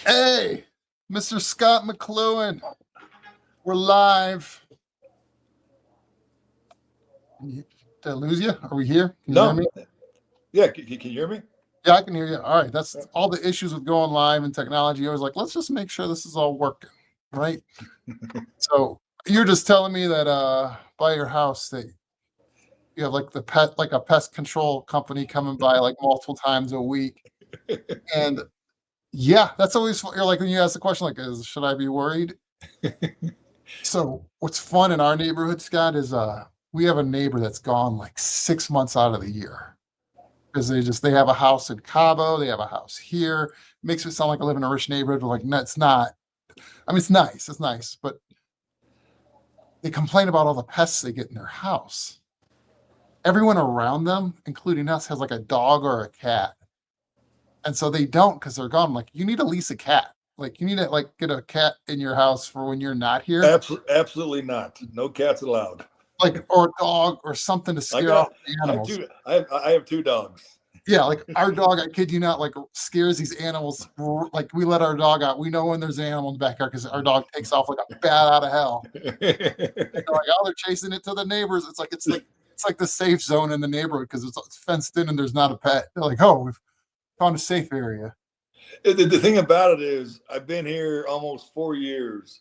Hey, Mr. Scott McLuhan, we're live. Did I lose you? Are we here? Can you hear No. me? Yeah, can you hear me? Yeah, I can hear you. All right. That's all the issues with going live and technology. I was like, let's just make sure this is all working, right? So you're just telling me that by your house that you have like a pest control company coming by like multiple times a week. And yeah, that's always you're like when you ask the question like, should I be worried? So what's fun in our neighborhood, Scott, is we have a neighbor that's gone like 6 months out of the year because they have a house in Cabo, they have a house here. Makes it sound like I live in a rich neighborhood, but like no, it's not. I mean, it's nice, but they complain about all the pests they get in their house. Everyone around them, including us, has like a dog or a cat, and so they don't because they're gone. I'm like, you need at least a cat. Like you need to like get a cat in your house for when you're not here. Absolutely not. No cats allowed. Like or a dog or something to I scare off got. the I have animals. two. I have two dogs. Yeah, like our dog, I kid you not, like scares these animals. Like we let our dog out. We know when there's an animal in the backyard because our dog takes off like a bat out of hell. And they're like, oh, they're chasing it to the neighbors. It's like the safe zone in the neighborhood because it's fenced in and there's not a pet. They're like, oh, we've found a safe area. The thing about it is, I've been here almost 4 years,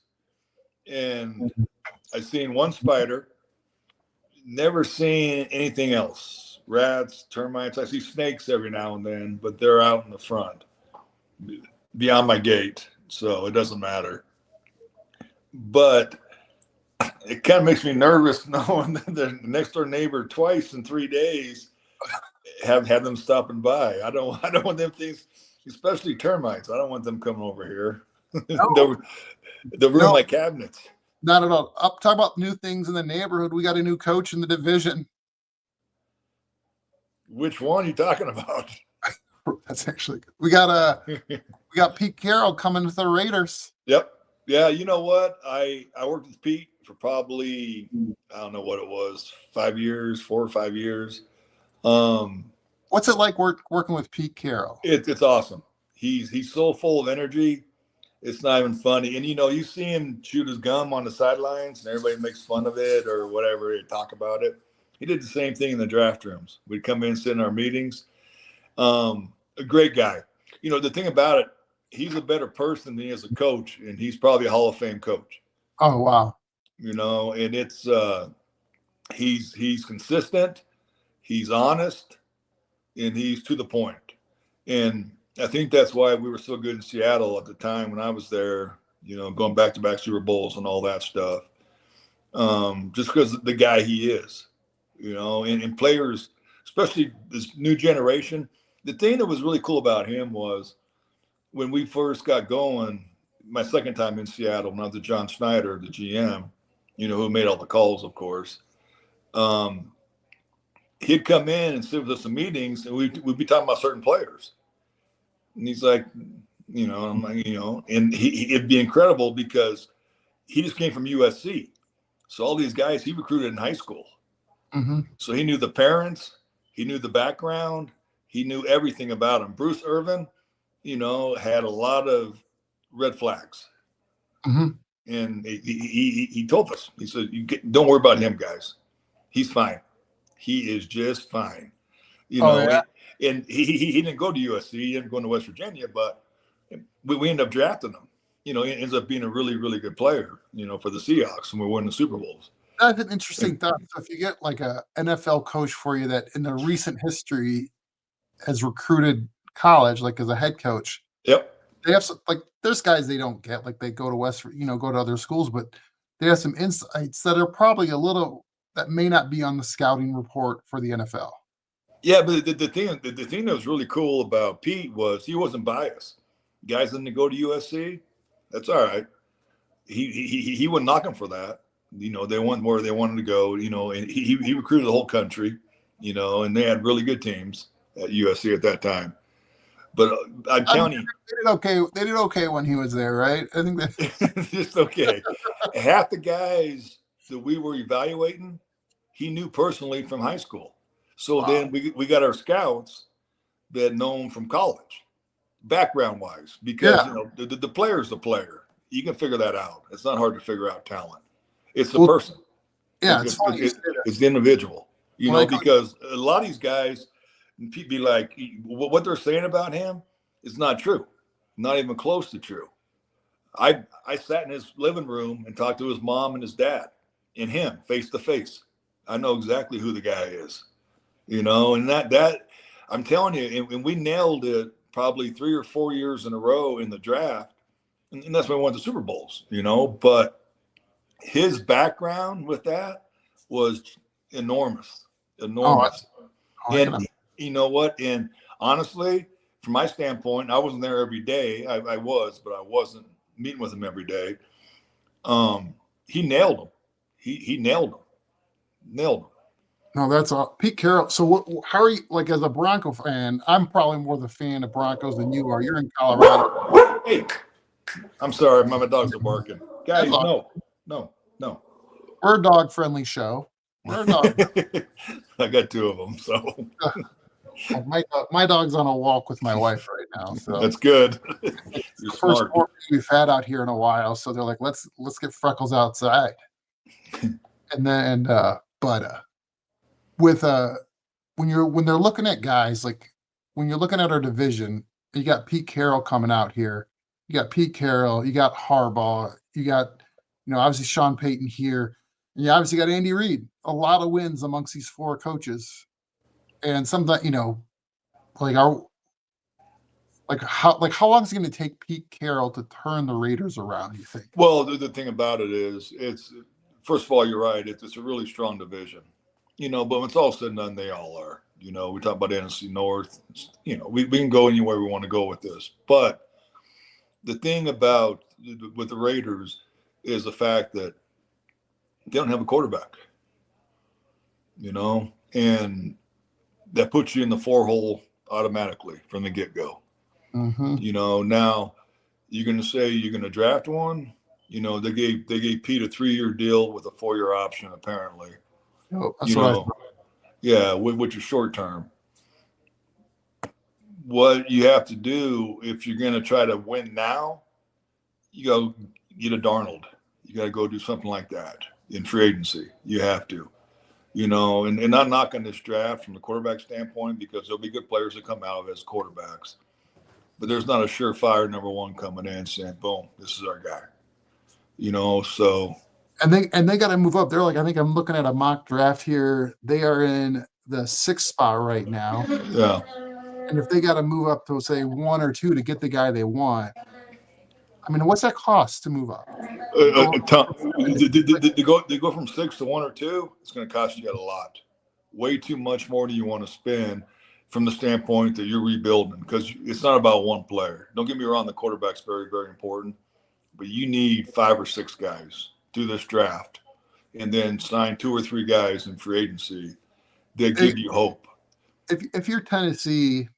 and I've seen one spider. Never seen anything else. Rats, termites. I see snakes every now and then, but they're out in the front, beyond my gate, so it doesn't matter. But it kind of makes me nervous knowing that the next door neighbor twice in 3 days have them stopping by. I don't want them things, especially termites. I don't want them coming over here. No, they'll ruin no, my cabinets. not at all. Up, talk about new things in the neighborhood. We got a new coach in the division. Which one are you talking about? That's actually good. We got Pete Carroll coming with the Raiders. Yep. Yeah, you know what? I worked with Pete for probably, I don't know what it was, 5 years, 4 or 5 years. What's it like working with Pete Carroll? It's awesome. He's so full of energy. It's not even funny. And you see him shoot his gum on the sidelines, and everybody makes fun of it or whatever. They talk about it. He did the same thing in the draft rooms. We'd come in, sit in our meetings. A great guy. The thing about it, he's a better person than he is a coach, and he's probably a Hall of Fame coach. Oh wow! And it's he's consistent, he's honest, and he's to the point. And I think that's why we were so good in Seattle at the time when I was there. Going back to back Super Bowls and all that stuff. Just because the guy he is, and players, especially this new generation. The thing that was really cool about him was when we first got going, my second time in Seattle, when I was with John Schneider, the GM, who made all the calls, of course. He'd come in and sit with us in meetings, and we'd be talking about certain players. And he's like, I'm like, and it'd be incredible because he just came from USC. So all these guys he recruited in high school. Mm-hmm. So he knew the parents, he knew the background, he knew everything about him. Bruce Irvin, had a lot of red flags. Mm-hmm. And he told us, he said, don't worry about him, guys. He's fine. He is just fine. Yeah. And he didn't go to USC. He didn't go to West Virginia, but we ended up drafting him. He ends up being a really, really good player, for the Seahawks, and we're winning the Super Bowls. That's an interesting thought. So if you get like a NFL coach for you that in the recent history has recruited college, like as a head coach, yep, they have some, like there's guys they don't get, like they go to go to other schools, but they have some insights that are probably that may not be on the scouting report for the NFL. Yeah, but the thing that was really cool about Pete was he wasn't biased. Guys didn't go to USC, that's all right. He wasn't knocking for that. They went where they wanted to go. And he recruited the whole country. And they had really good teams at USC at that time. But I'm telling you, they did okay. They did okay when he was there, right? I think that just okay. Half the guys that we were evaluating, he knew personally from high school. So then we got our scouts that know him from college. background wise, because Yeah. the player is the player. You can figure that out. It's not hard to figure out talent. It's the Well, person. yeah, it's funny you say that. It's the individual. When I Because a lot of these guys be like, what they're saying about him is not true, not even close to true. I sat in his living room and talked to his mom and his dad and him face to face. I know exactly who the guy is, and that I'm telling you, and we nailed it probably 3 or 4 years in a row in the draft, and that's when we won the Super Bowls, But his background with that was enormous, oh, enormous. I And can you know what? And honestly, from my standpoint, I wasn't there every day. I was, but I wasn't meeting with him every day. He nailed him. He nailed him. Nailed him. no, that's all. Pete Carroll. So, how are you? Like as a Bronco fan, I'm probably more the fan of Broncos than you are. You're in Colorado. Hey, I'm sorry, my dogs are barking. That's Guys, all. no. We're a dog friendly show. We're a dog. I got two of them, so My dog's on a walk with my wife right now, so that's good. it's You're the first smart. sport we've had out here in a while. So they're like, let's get Freckles outside, and then but with when they're looking at guys like when you're looking at our division, you got Pete Carroll coming out here. You got Pete Carroll. You got Harbaugh. You got obviously Sean Payton here. And you obviously got Andy Reid. A lot of wins amongst these four coaches, and some that like our how long is it going to take Pete Carroll to turn the Raiders around? You think? Well, the thing about it is, it's first of all, you're right. It's a really strong division, But when it's all said and done, they all are. We talk about NFC North. We can go anywhere we want to go with this. But the thing about with the Raiders is the fact that they don't have a quarterback, and that puts you in the four hole automatically from the get go. Mm-hmm. Now you're going to say you're going to draft one. They gave Pete a 3-year deal with a 4-year option, apparently. Oh, that's what I thought. Yeah, which is short term. What you have to do if you're going to try to win now, you go get a Darnold. You got to go do something like that in free agency. You have to, and not knocking this draft from the quarterback standpoint, because there'll be good players that come out of it as quarterbacks. But there's not a surefire number one coming in saying, boom, this is our guy. So And they got to move up. They're like, I think I'm looking at a mock draft here. They are in the 6th spot right now. yeah. And if they got to move up to say 1 or 2 to get the guy they want, I mean, what's that cost to move up? They go from 6 to 1 or 2. It's going to cost you a lot, way too much more than you want to spend from the standpoint that you're rebuilding, because it's not about one player. Don't get me wrong, the quarterback's very, very important, but you need 5 or 6 guys through this draft, and then sign 2 or 3 guys in free agency that give you hope. If you're Tennessee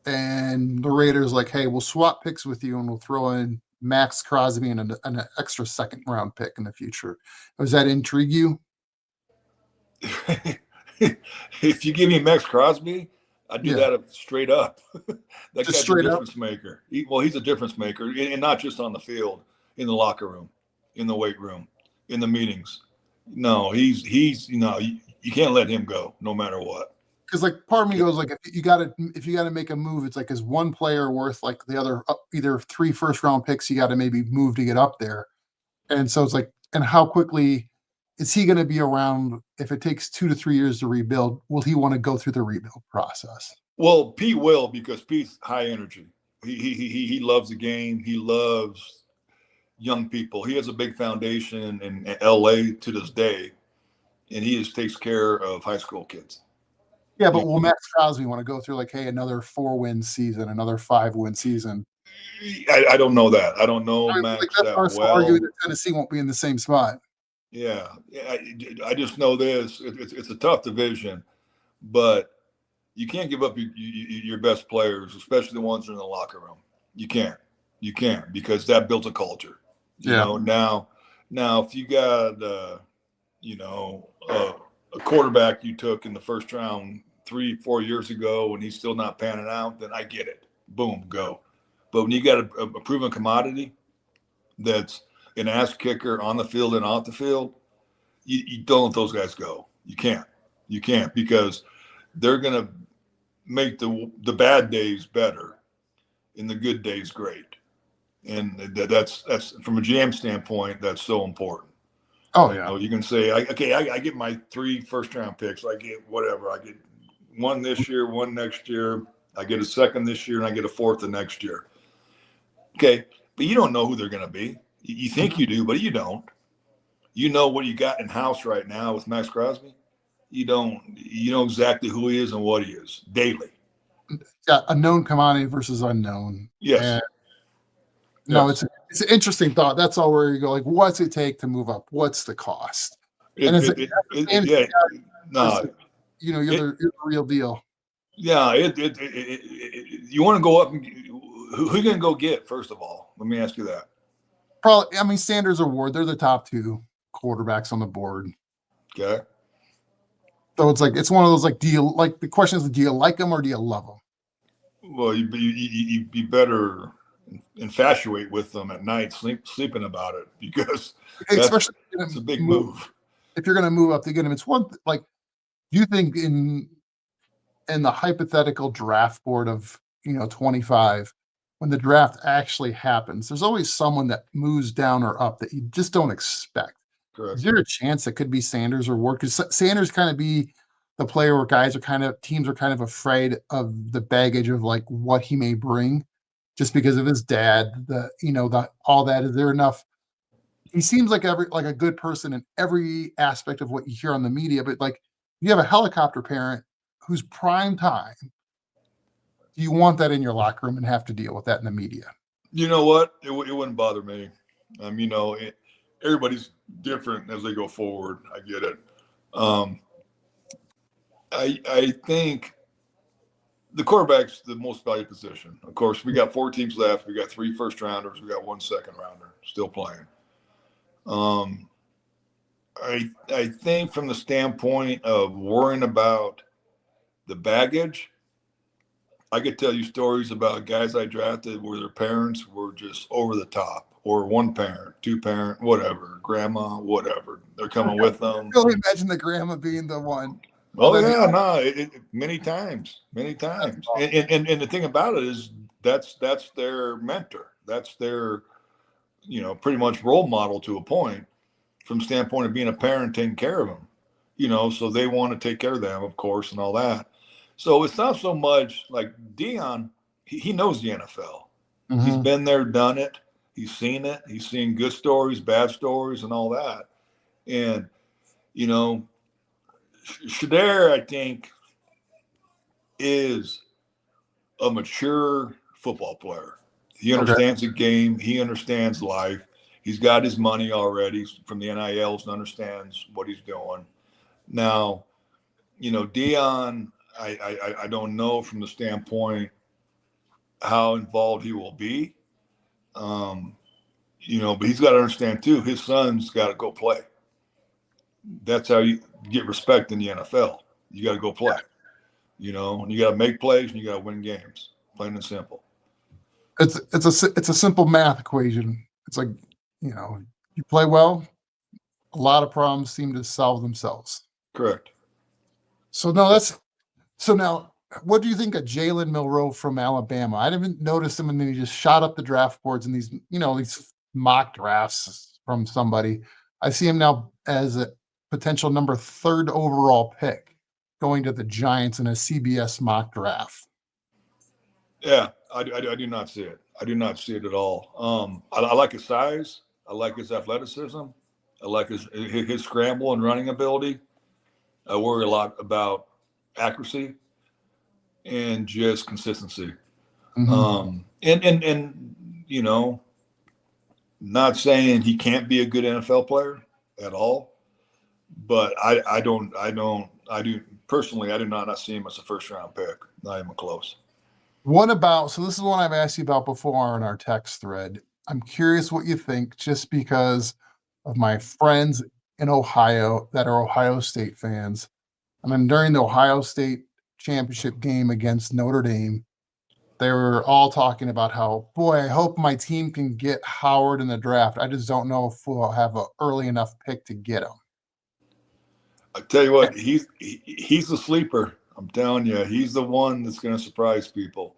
and the Raiders like, hey, we'll swap picks with you and we'll throw in Max Crosby and an extra 2nd round pick in the future, does that intrigue you? If you give me Max Crosby, I'd do that straight up. That Just guy's a difference maker. He's a difference maker, and not just on the field, in the locker room, in the weight room, in the meetings. No, he's you can't let him go no matter what. Because like part of me goes like, if you got to make a move, it's like, is one player worth like the other either 3 first-round picks you got to maybe move to get up there? And so it's like, and how quickly is he going to be around? If it takes 2 to 3 years to rebuild, will he want to go through the rebuild process? Well, Pete will, because Pete's high energy. He loves the game. He loves young people. He has a big foundation in LA to this day, and he takes care of high school kids. Yeah, but will Max Crosby want to go through like, hey, another 4-win season, another 5-win season? I don't know that. I don't know Max like that's that well. Arguing that Tennessee won't be in the same spot. Yeah, I just know this. It's a tough division, but you can't give up your best players, especially the ones in the locker room. You can't, because that builds a culture. Now if you got a quarterback you took in the first round 3-4 years ago and he's still not panning out, then I get it. Boom, go. But when you got a proven commodity that's an ass kicker on the field and off the field, you don't let those guys go. You can't. You can't, because they're going to make the bad days better and the good days great. And that's from a GM standpoint, that's so important. Oh yeah. You can say, I get my 3 first-round picks. I get whatever. I get one this year, one next year. I get a second this year, and I get a fourth the next year. Okay, but you don't know who they're going to be. You think you do, but you don't. You know what you got in house right now with Max Crosby. You don't. You know exactly who he is and what he is daily. Yeah, a known commodity versus unknown. Yes. And no, yes. it's an interesting thought. That's all where you go, like, what's it take to move up? What's the cost? And is it yeah. No. You're the real deal. Yeah. You want to go up and who are you going to go get, first of all? Let me ask you that. Probably, I mean, Sanders or Ward, they're the top 2 quarterbacks on the board. Okay. So it's one of those, like, the question is, do you like them or do you love them? Well, you better infatuate with them at night, sleeping about it, because especially it's a big move. If you're going to move up to get them, it's one, like, you think in the hypothetical draft board of 25, when the draft actually happens, there's always someone that moves down or up that you just don't expect. Correct. Is there a chance it could be Sanders or Ward? Because Sanders kind of be the player where teams are kind of afraid of the baggage of, like, what he may bring, just because of his dad. All that. Is there enough? He seems like a good person in every aspect of what you hear on the media, but, like, you have a helicopter parent who's prime time. Do you want that in your locker room and have to deal with that in the media? You know what? It wouldn't bother me. Everybody's different as they go forward. I get it. I think the quarterback's the most valuable position. Of course, we got 4 teams left. We got 3 first rounders. We got 1 second rounder still playing. I think from the standpoint of worrying about the baggage, I could tell you stories about guys I drafted where their parents were just over the top, or 1 parent, 2 parent, whatever, grandma, whatever. They're coming with them. I can imagine the grandma being the one. Oh yeah, no, many times. And the thing about it is that's their mentor. That's their, pretty much role model to a point, from the standpoint of being a parent, taking care of them. So they want to take care of them, of course, and all that. So it's not so much like Dion. He knows the NFL. Mm-hmm. He's been there, done it. He's seen it. He's seen good stories, bad stories, and all that. And Shedeur, I think, is a mature football player. He understands the game. He understands life. He's got his money already from the NILs and understands what he's doing. Now, Dion, I don't know from the standpoint how involved he will be. But he's got to understand too, his son's got to go play. That's how you get respect in the NFL. You got to go play, and you got to make plays and you got to win games, plain and simple. It's a simple math equation. It's like, you play well, a lot of problems seem to solve themselves. Correct. So now, what do you think of Jalen Milroe from Alabama? I didn't notice him, and then he just shot up the draft boards in these mock drafts from somebody. I see him now as a potential number 3rd overall pick, going to the Giants in a CBS mock draft. Yeah, I do not see it. I do not see it at all. I like his size. I like his athleticism. I like his scramble and running ability. I worry a lot about accuracy and just consistency. Mm-hmm. And not saying he can't be a good NFL player at all, but I do personally, I do not see him as a 1st-round pick. Not even close. So this is one I've asked you about before in our text thread. I'm curious what you think, just because of my friends in Ohio that are Ohio State fans. And then during the Ohio State championship game against Notre Dame, they were all talking about how, boy, I hope my team can get Howard in the draft. I just don't know if we'll have an early enough pick to get him. I tell you what, he's the sleeper. I'm telling you, he's the one that's going to surprise people.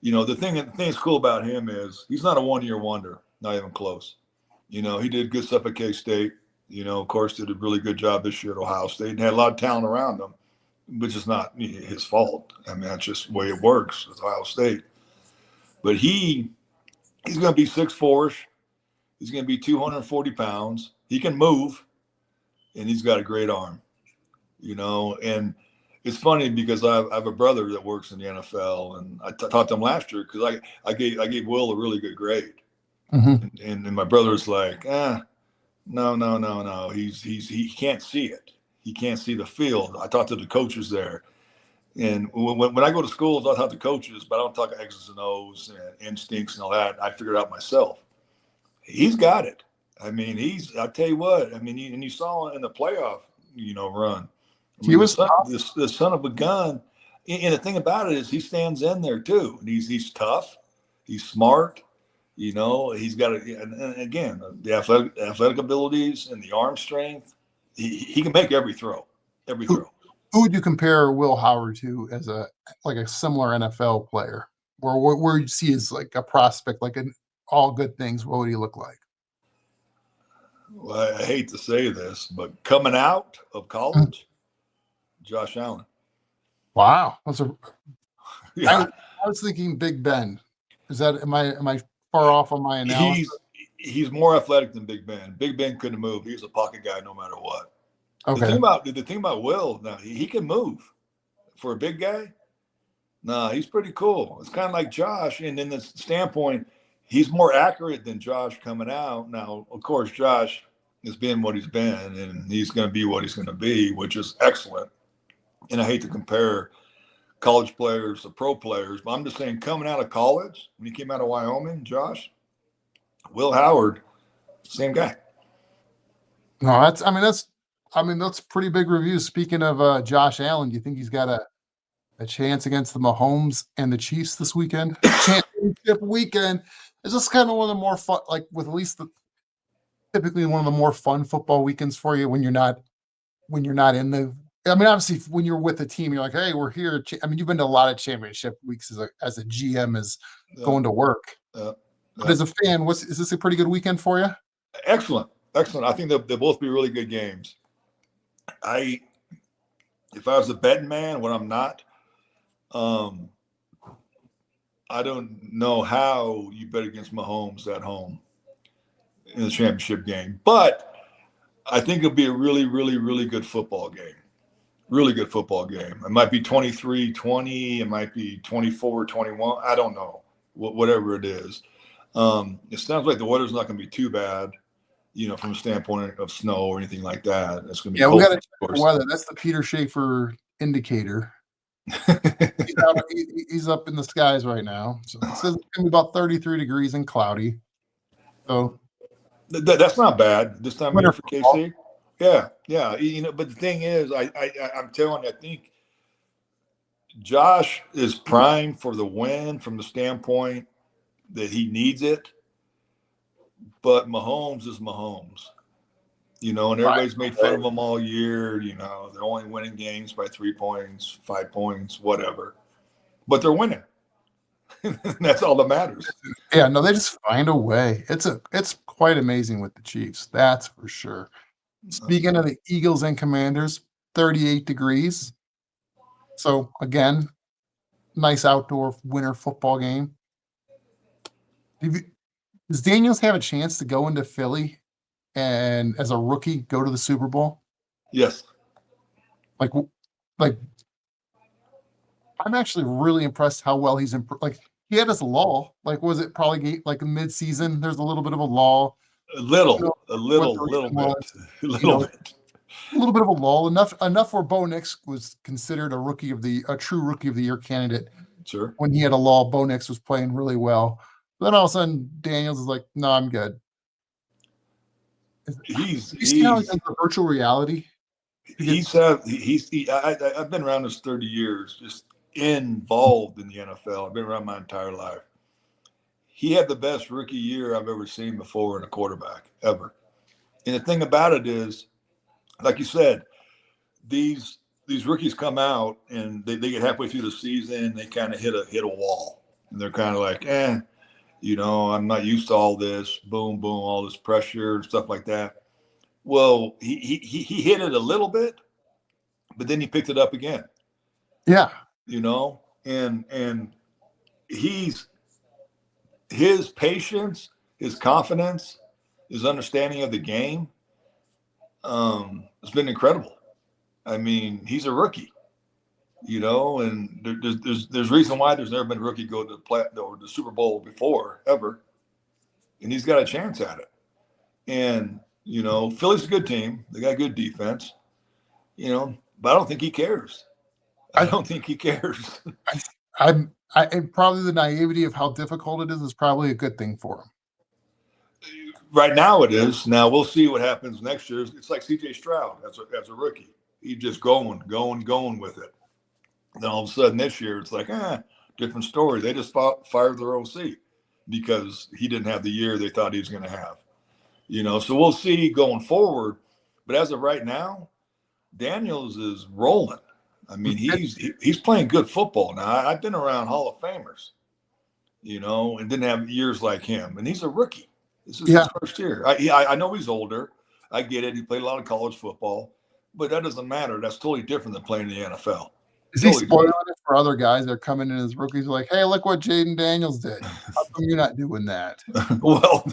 The thing that's cool about him is he's not a 1-year wonder, not even close. He did good stuff at K-State. Of course, did a really good job this year at Ohio State and had a lot of talent around him, which is not his fault. I mean, that's just the way it works with Ohio State. But he's going to be 6'4". He's going to be 240 pounds. He can move, and he's got a great arm. And it's funny because I have a brother that works in the NFL, and I taught them last year because I gave Will a really good grade, and my brother's like, no, he can't see it, he can't see the field. I talked to the coaches there, and when I go to schools, I talk to coaches, but I don't talk X's and O's and instincts and all that. I figure it out myself. He's got it. I mean, I tell you what. I mean, and you saw in the playoff, run. He was the son of a gun. And the thing about it is he stands in there too. And he's tough. He's smart. He's got and again, the athletic abilities and the arm strength. He can make every throw. Every throw. Who would you compare Will Howard to as a similar NFL player? Or where you see as like a prospect, like an all good things, what would he look like? Well, I hate to say this, but coming out of college, Josh Allen. Wow, Yeah. I was thinking Big Ben. Am I far off on my analysis? He's more athletic than Big Ben. Big Ben couldn't move. He was a pocket guy no matter what. Okay. The thing about Will, now he can move for a big guy. He's pretty cool. It's kind of like Josh, and in the standpoint, he's more accurate than Josh coming out. Now, of course, Josh has been what he's been, and he's going to be what he's going to be, which is excellent. And I hate to compare college players to pro players, but I'm just saying, coming out of college, when he came out of Wyoming, Josh, Will Howard, same guy. No, that's pretty big review. Speaking of Josh Allen, do you think he's got a chance against the Mahomes and the Chiefs this weekend? Championship weekend. It's just kind of one of the more fun, like with at least typically one of the more fun football weekends for you when you're not in the. I mean, obviously, when you're with the team, you're like, "Hey, we're here." I mean, you've been to a lot of championship weeks as a GM is going to work. But as a fan, is this a pretty good weekend for you? Excellent. I think they'll both be really good games. If I was a betting man, when I'm not, I don't know how you bet against Mahomes at home in the championship game, but I think it'll be a really, really, really good football game. Really good football game. It might be 23-20. It might be 24-21. I don't know. Whatever it is. It sounds like the weather's not going to be too bad, from a standpoint of snow or anything like that. It's going to be cold. We got to check the weather. That's the Peter Schaefer indicator. He's up in the skies right now. So it says it's going to be about 33 degrees and cloudy. So that's not bad this time of year for KC. Yeah. But the thing is, I'm telling you, I think Josh is primed for the win from the standpoint that he needs it. But Mahomes is Mahomes, and everybody's made fun of him all year. They're only winning games by 3 points, 5 points, whatever. But they're winning. That's all that matters. Yeah, no, they just find a way. It's quite amazing with the Chiefs. That's for sure. Speaking of the Eagles and Commanders, 38 degrees. So, again, nice outdoor winter football game. Does Daniels have a chance to go into Philly and, as a rookie, go to the Super Bowl? Yes. Like I'm actually really impressed how well he's improved. Like, he had his lull. Like, was it probably like mid-season? There's a little bit of a lull. A little bit. A little bit of a lull. Enough where Bo Nix was considered a true rookie of the year candidate. Sure. When he had a lull, Bo Nix was playing really well. But then all of a sudden, Daniels is like, "No, I'm good." You see how he's the virtual reality? I've been around this 30 years. Just involved in the NFL. I've been around my entire life. He had the best rookie year I've ever seen before in a quarterback ever. And the thing about it is, like you said, these these rookies come out and they get halfway through the season, they kind of hit a wall, and they're kind of like, I'm not used to all this, boom, boom, all this pressure and stuff like that. Well, he hit it a little bit, but then he picked it up again. Yeah. And he's his patience, his confidence, his understanding of the game, has been incredible. I mean, he's a rookie, and there's reason why there's never been a rookie go to the Super Bowl before ever, and he's got a chance at it. And Philly's a good team; they got good defense, but I don't think he cares. I don't think he cares. And probably the naivety of how difficult it is probably a good thing for him. Right now it is. Now we'll see what happens next year. It's like C.J. Stroud as a rookie. He's just going with it. Then all of a sudden this year it's like, different story. They just fired their OC because he didn't have the year they thought he was going to have. So we'll see going forward. But as of right now, Daniels is rolling. I mean, he's playing good football now. I've been around Hall of Famers, and didn't have years like him. And he's a rookie. This is his first year. I know he's older. I get it. He played a lot of college football, but that doesn't matter. That's totally different than playing in the NFL. Is he spoiling it for other guys that are coming in as rookies? Like, hey, look what Jaden Daniels did. How come you're not doing that? Well,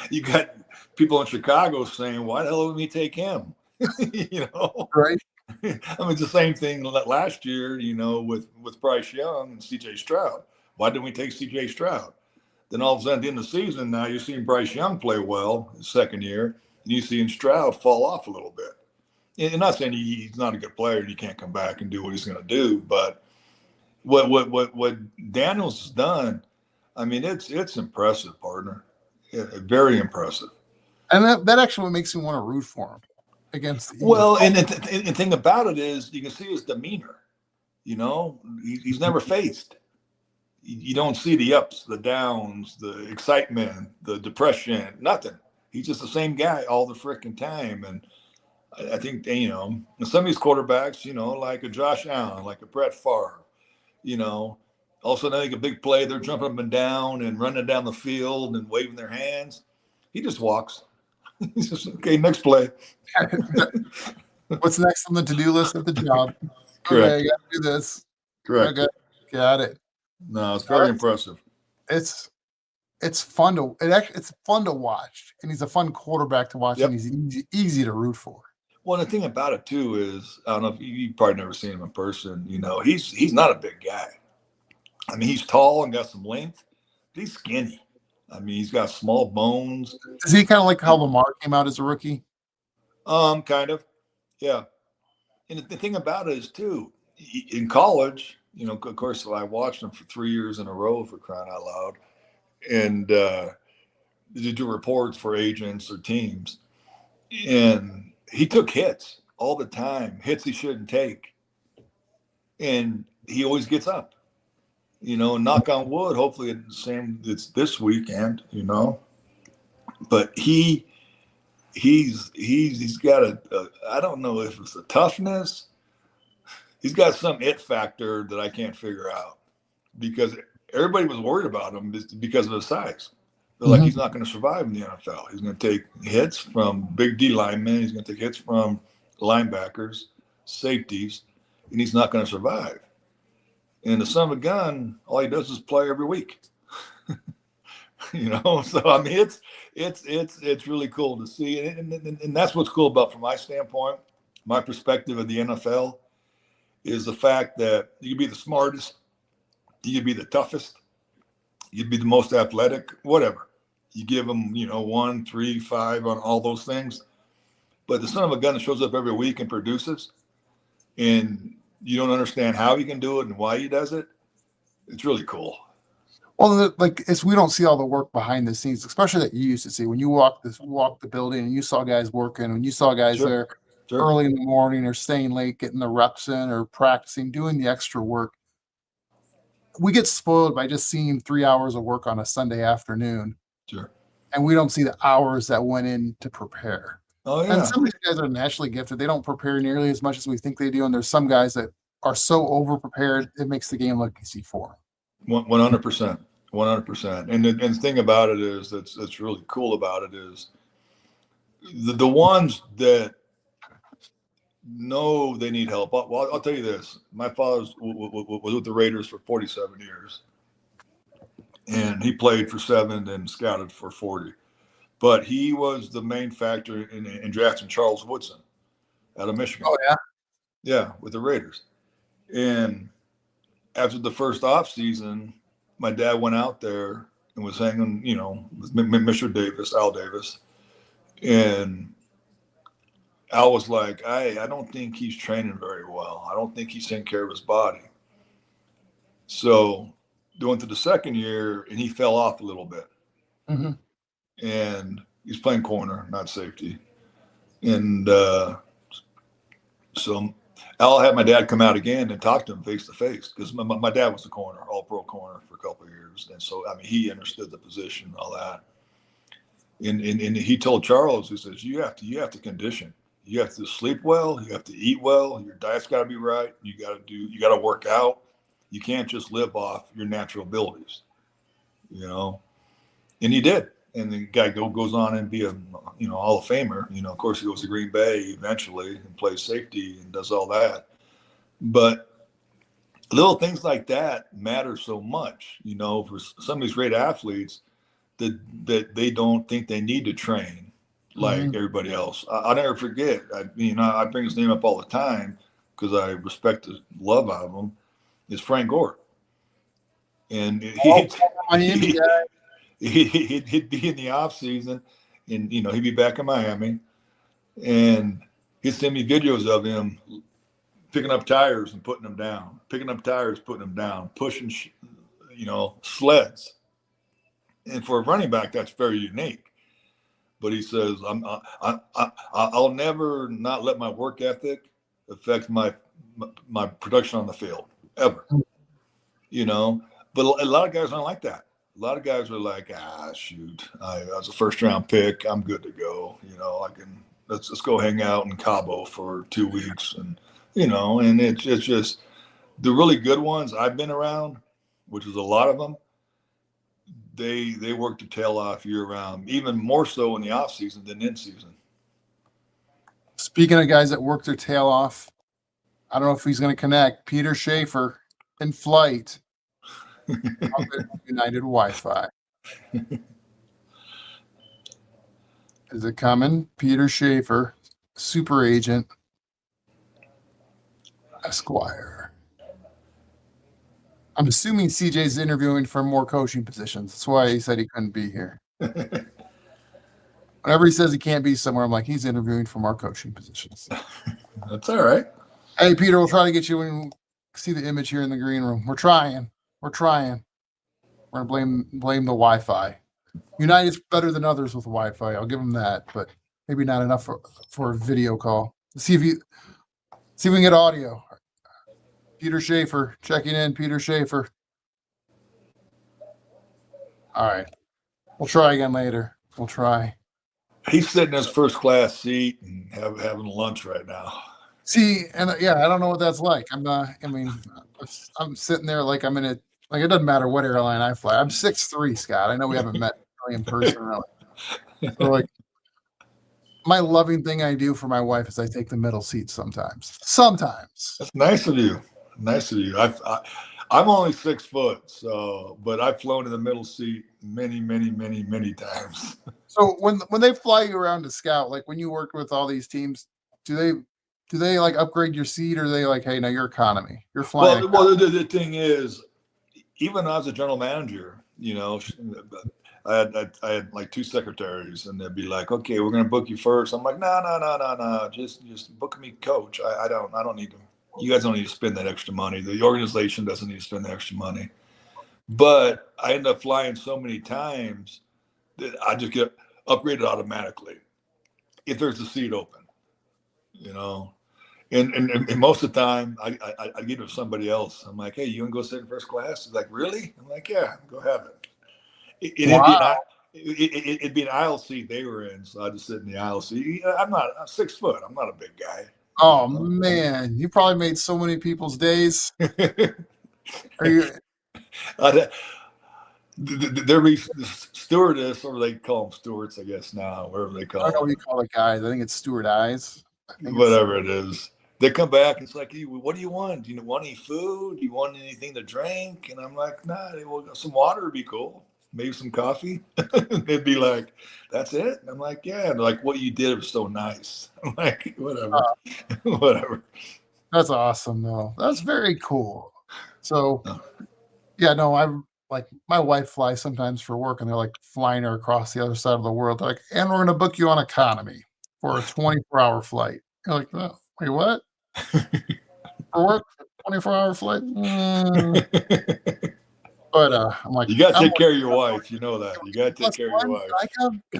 you got people in Chicago saying, why the hell would we take him? Right. I mean, it's the same thing last year, with Bryce Young and C.J. Stroud. Why didn't we take C.J. Stroud? Then all of a sudden, at the end of the season, now you're seeing Bryce Young play well his second year, and you're seeing Stroud fall off a little bit. And not saying he's not a good player and he can't come back and do what he's going to do, but what Daniels has done, I mean, it's impressive, partner. Very impressive. And that actually makes me want to root for him against the Eagles. Well, and the thing about it is you can see his demeanor. He's never faced. You don't see the ups, the downs, the excitement, the depression, nothing. He's just the same guy all the freaking time. And I think, some of these quarterbacks, like a Josh Allen, like a Brett Favre, all of a sudden they make a big play. They're jumping up and down and running down the field and waving their hands. He just walks. He's just, okay, next play. What's next on the to-do list at the job? Correct. Okay, I got to do this. Correct. Okay, got it. No, it's very impressive. It's fun to it's fun to watch, and he's a fun quarterback to watch, and he's easy to root for. Well, the thing about it too is, I don't know if you've probably never seen him in person. He's not a big guy. I mean, he's tall and got some length, but he's skinny. I mean, he's got small bones. Is he kind of like how Lamar came out as a rookie? Kind of, yeah. And the thing about it is too, in college, of course, I watched him for 3 years in a row, for crying out loud, and to do reports for agents or teams, and he took hits all the time, hits he shouldn't take, and he always gets up. Knock on wood. Hopefully, it's this weekend. But he's got I don't know if it's a toughness. He's got some it factor that I can't figure out, because everybody was worried about him because of his size. They're like, he's not going to survive in the NFL. He's going to take hits from big D linemen. He's going to take hits from linebackers, safeties, and he's not going to survive. And the son of a gun, all he does is play every week. So I mean, it's really cool to see, and that's what's cool about, from my standpoint, my perspective of the NFL, is the fact that you can be the smartest, you can be the toughest, you can be the most athletic, whatever. You give them, 1, 3, 5 on all those things. But the son of a gun that shows up every week and produces, and you don't understand how he can do it and why he does it, it's really cool. Well, we don't see all the work behind the scenes, especially that you used to see when you walk the building and you saw guys working, when you saw guys there early in the morning or staying late, getting the reps in or practicing, doing the extra work. we get spoiled by just seeing 3 hours of work on a Sunday afternoon, Sure. and we don't see the hours that went in to prepare. Oh And yeah. some of these guys are naturally gifted. They don't prepare nearly as much as we think they do. And there's some guys that are so over prepared, it makes the game look easy for them. 100%. 100%. And the thing about it is that's really cool about it is the ones that know they need help. Well, I'll tell you this: my father was with the Raiders for 47 years, and he played for 7 and scouted for 40. But he was the main factor in drafting Charles Woodson out of Michigan. Oh, yeah. Yeah, with the Raiders. And after the first off season, my dad went out there and was hanging, with Mr. Davis, Al Davis, and Al was like, I don't think he's training very well. I don't think he's taking care of his body. So going to the second year, and he fell off a little bit. Mm-hmm. And he's playing corner, not safety. And so Al had my dad come out again and talk to him face to face because my dad was the corner, all pro corner for a couple of years. And so, I mean, he understood the position and all that. And he told Charles, he says, you have to condition. You have to sleep well. You have to eat well. Your diet's got to be right. You got to work out. You can't just live off your natural abilities, and he did. And the guy goes on and be a Hall of Famer. Of course, he goes to Green Bay eventually and plays safety and does all that. But little things like that matter so much, for some of these great athletes that they don't think they need to train like everybody else. I'll never forget. I bring his name up all the time because I respect the love out of him. Is Frank Gore, and he'd be in the off season, and he'd be back in Miami, and he'd send me videos of him picking up tires and putting them down, pushing, sleds. And for a running back, that's very unique. But he says, I'll never not let my work ethic affect my production on the field ever. But a lot of guys aren't like that. A lot of guys are like, shoot, I was a first round pick. I'm good to go. Let's go hang out in Cabo for 2 weeks. And, and it's just the really good ones I've been around, which is a lot of them. They work their tail off year round, even more so in the off season than in season. Speaking of guys that work their tail off, I don't know if he's going to connect. Peter Schaefer in flight. United Wi-Fi. Is it coming? Peter Schaefer, super agent, Esquire. I'm assuming CJ's interviewing for more coaching positions. That's why he said he couldn't be here. Whenever he says he can't be somewhere, I'm like, he's interviewing for more coaching positions. That's all right. Hey, Peter, we'll try to get you when you see the image here in the green room. We're trying. We're going to blame the Wi-Fi. United's better than others with Wi-Fi. I'll give them that, but maybe not enough for a video call. See if we can get audio. Peter Schaefer checking in. Peter Schaefer. All right. We'll try again later. We'll try. He's sitting in his first class seat and having lunch right now. See, and I don't know what that's like. I'm sitting there like I'm in a, like, it doesn't matter what airline I fly. I'm 6'3", Scott. I know we haven't met really in person, really. So, like, my loving thing I do for my wife is I take the middle seat sometimes. That's nice of you. I'm only 6 foot, but I've flown in the middle seat many, many, many, many times. So when they fly you around to scout, like when you work with all these teams, do they like upgrade your seat, or are they like, hey, now you're economy, you're flying? Well, the thing is, even as a general manager, I had like 2 secretaries, and they'd be like, okay, we're going to book you first. I'm like, no, just book me coach. I don't need to. You guys don't need to spend that extra money. The organization doesn't need to spend the extra money. But I end up flying so many times that I just get upgraded automatically if there's a seat open, And most of the time, I give it to somebody else. I'm like, hey, you want to go sit in first class? He's like, really? I'm like, yeah, go have it. It'd be Wow. it'd be an aisle seat they were in, so I just sit in the aisle seat. I'm 6 foot. I'm not a big guy, you Oh know. man, you probably made so many people's days. Are you? I, they're the stewardess, or they call them stewards, I guess now, wherever they I don't know call what them, you call it, guys. I think it's Stuart Eyes. I think it's. whatever it is. They come back and it's like, hey, what do you want? Do you want any food? Do you want anything to drink? And I'm like, nah, well, some water would be cool. Maybe some coffee. They'd be like, that's it? And I'm like, yeah. And they're like, what you did was so nice. I'm like, whatever, Uh, whatever. that's awesome, though. That's very cool. So Oh, yeah, no, I'm like my wife flies sometimes for work, and they're like flying her across the other side of the world. They're like, and we're gonna book you on economy for a 24-hour flight. You're like, oh, wait, what? For work? 24-hour flight? But I'm like, You got to I'm take like, care of your wife. You know that. You got to take plus care of your one. Can I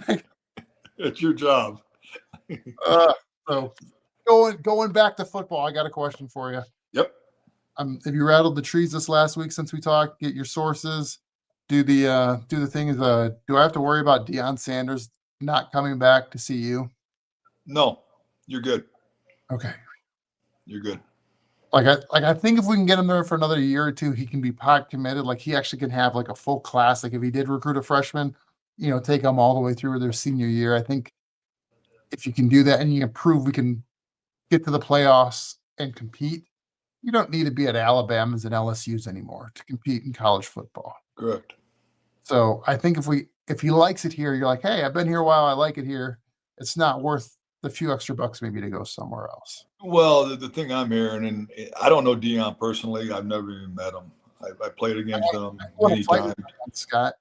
wife. come? It's your job. uh, so going back to football, I got a question for you. Yep. Have you rattled the trees this last week since we talked? Get your sources. Do the thing is do I have to worry about Deion Sanders not coming back to see you? No, you're good. Okay. You're good. I think if we can get him there for another year or two, he can be pot committed. Like he actually can have like a full class. Like if he did recruit a freshman, take them all the way through their senior year. I think if you can do that and you can prove we can get to the playoffs and compete, you don't need to be at Alabama's and LSU's anymore to compete in college football. Correct. So I think if he likes it here, you're like, hey, I've been here a while, I like it here. It's not worth the few extra bucks maybe to go somewhere else. Well, the thing I'm hearing, and I don't know Dion personally. I've never even met him. I played against him I flew on a many flight with times. him once, Scott.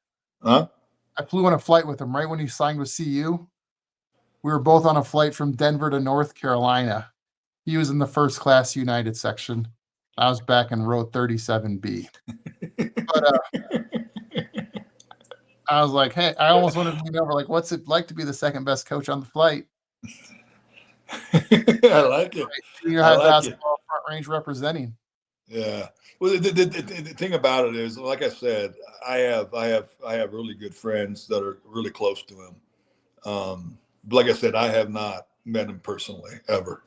Huh? I flew on a flight with him right when he signed with CU. We were both on a flight from Denver to North Carolina. He was in the first class United section. I was back in row 37B. But I was like, hey, I almost wanted to be over. Like, what's it like to be the second best coach on the flight? I like it. Right? Junior I high like it. basketball front range representing. Yeah. Well, the thing about it is, like I said, I have really good friends that are really close to him. Like I said, I have not met him personally ever,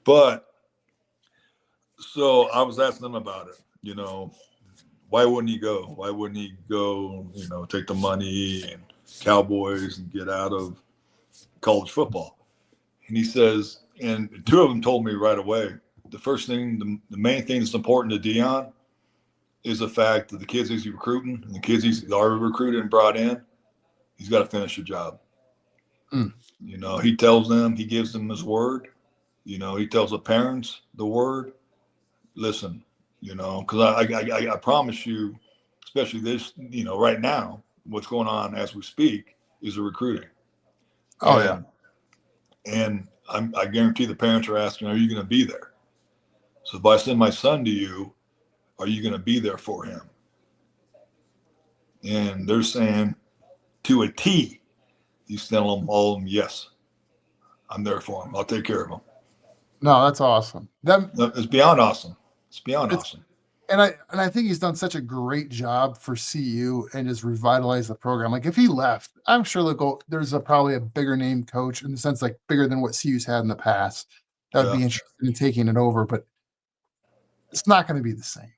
but so I was asking them about it. Why wouldn't he go? Why wouldn't he go? Take the money and Cowboys and get out of college football. And he says, and two of them told me right away, the first thing, the main thing that's important to Dion is the fact that the kids he's recruiting and the kids he's already recruited and brought in, he's got to finish the job. Mm. He tells them, he gives them his word. He tells the parents the word. Listen, because I promise you, especially this, right now, what's going on as we speak is the recruiting. Oh, yeah. And I guarantee the parents are asking, are you going to be there? So if I send my son to you, are you going to be there for him? And they're saying to a T, he's telling them all, yes, I'm there for him. I'll take care of him. No, that's awesome. It's beyond awesome. It's beyond It's awesome. and I think he's done such a great job for CU and just revitalized the program. Like if he left, I'm sure there's probably a bigger name coach in the sense like bigger than what CU's had in the past that would Yeah. be interested in taking it over, but it's not going to be the same.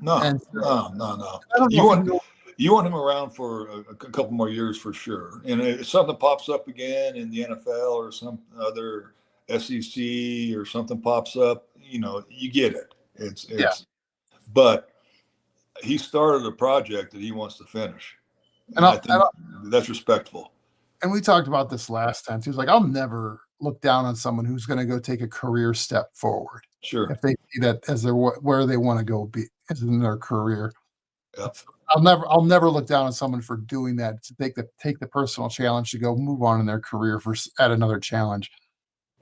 No, And so no. I don't know You if he can want go. you want him around for a couple more years for sure. And if something pops up again in the NFL or some other SEC or something pops up, you get it. Yeah, But he started a project that he wants to finish, and and I think that's respectful. we talked about this last time. He was like, I'll never look down on someone who's going to go take a career step forward Sure. if they see that as their where they want to go be as in their career. Yeah. I'll never look down on someone for doing that to take the personal challenge to go move on in their career at another challenge.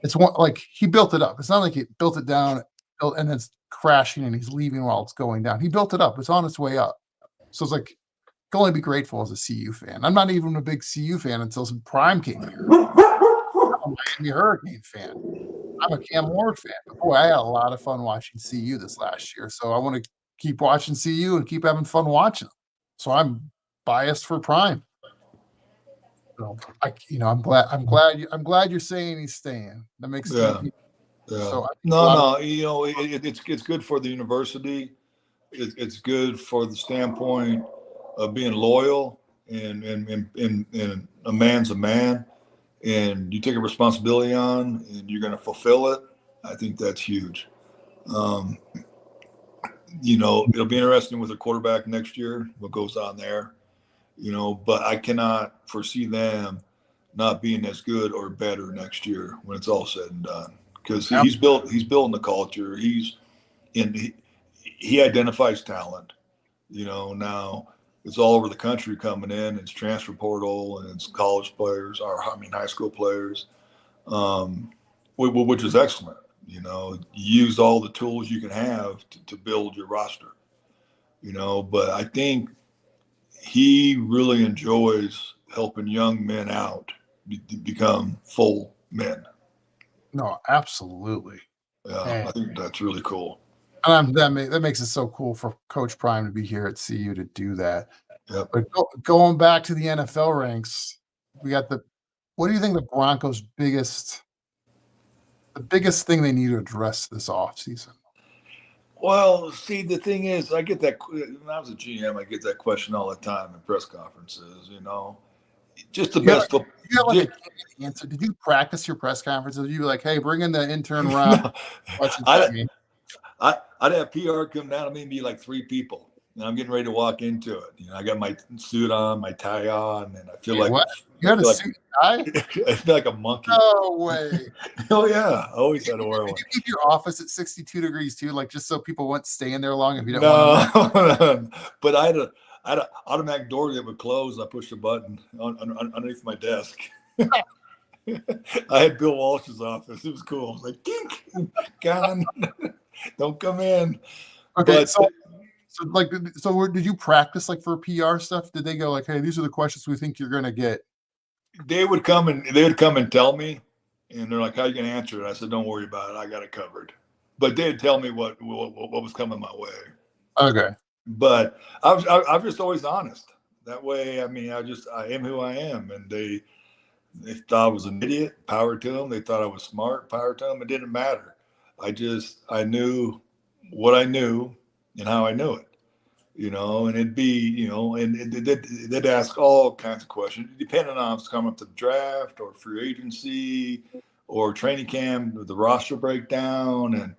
It's one like he built it up. It's not like he built it down and it's crashing and he's leaving while it's going down. He built it up. It's on its way up. So it's like can only be grateful as a CU fan. I'm not even a big CU fan until some Prime came here. I'm a Miami Hurricane fan. I'm a Cam Ward fan, but boy, I had a lot of fun watching CU this last year, so I wanna keep watching CU and keep having fun watching 'em. So I'm biased for Prime. So, I'm glad you're saying he's staying. That makes me Yeah, yeah. so I think a No, lot of no. It's good for the university. It's good for the standpoint of being loyal and a man's a man, and you take a responsibility on and you're going to fulfill it. I think that's huge. Um, it'll be interesting with a quarterback next year, what goes on there, but I cannot foresee them not being as good or better next year when it's all said and done. Because he's building the culture. He identifies talent. Now it's all over the country coming in. It's transfer portal and it's college players, or I mean high school players, which is excellent. You use all the tools you can have to build your roster. But I think he really enjoys helping young men out become full men. No, absolutely. Yeah, And I think that's really cool. that makes it so cool for Coach Prime to be here at CU to do that. Yep. But going back to the NFL ranks, we got what do you think the biggest thing they need to address this offseason? Well, see, the thing is, I get that when I was a GM, I get that question all the time in press conferences. Just the You have, best football. you have like a candid answer. Did you practice your press conferences? You be like, hey, bring in the intern Rob No, questions I, at me. I'd have PR come down to me and be like three people. And I'm getting ready to walk into it. I got my suit on, my tie on, and I feel Wait, like what? You had a suit and tie? I feel like a monkey. No way. Oh yeah, I always had to wear Did one. you keep your office at 62 degrees too, like just so people wouldn't stay in there long if you didn't want No, them but I had an automatic door that would close. I pushed a button underneath my desk. I had Bill Walsh's office. It was cool. I was like, dink, gone. Don't come in. Okay, But did you practice like for PR stuff? Did they go like, hey, these are the questions we think you're gonna get? they would come and tell me, and they're like, "How are you going to answer it?" I said, "Don't worry about it. I got it covered." But they'd tell me what was coming my way. Okay. But I'm just always honest. That way, I mean, I am who I am, and they thought I was an idiot. Power to them. They thought I was smart. Power to them. It didn't matter. I knew what I knew and how I knew it. And it'd be, and they'd ask all kinds of questions, depending on if it's coming up to the draft or free agency or training camp, the roster breakdown. And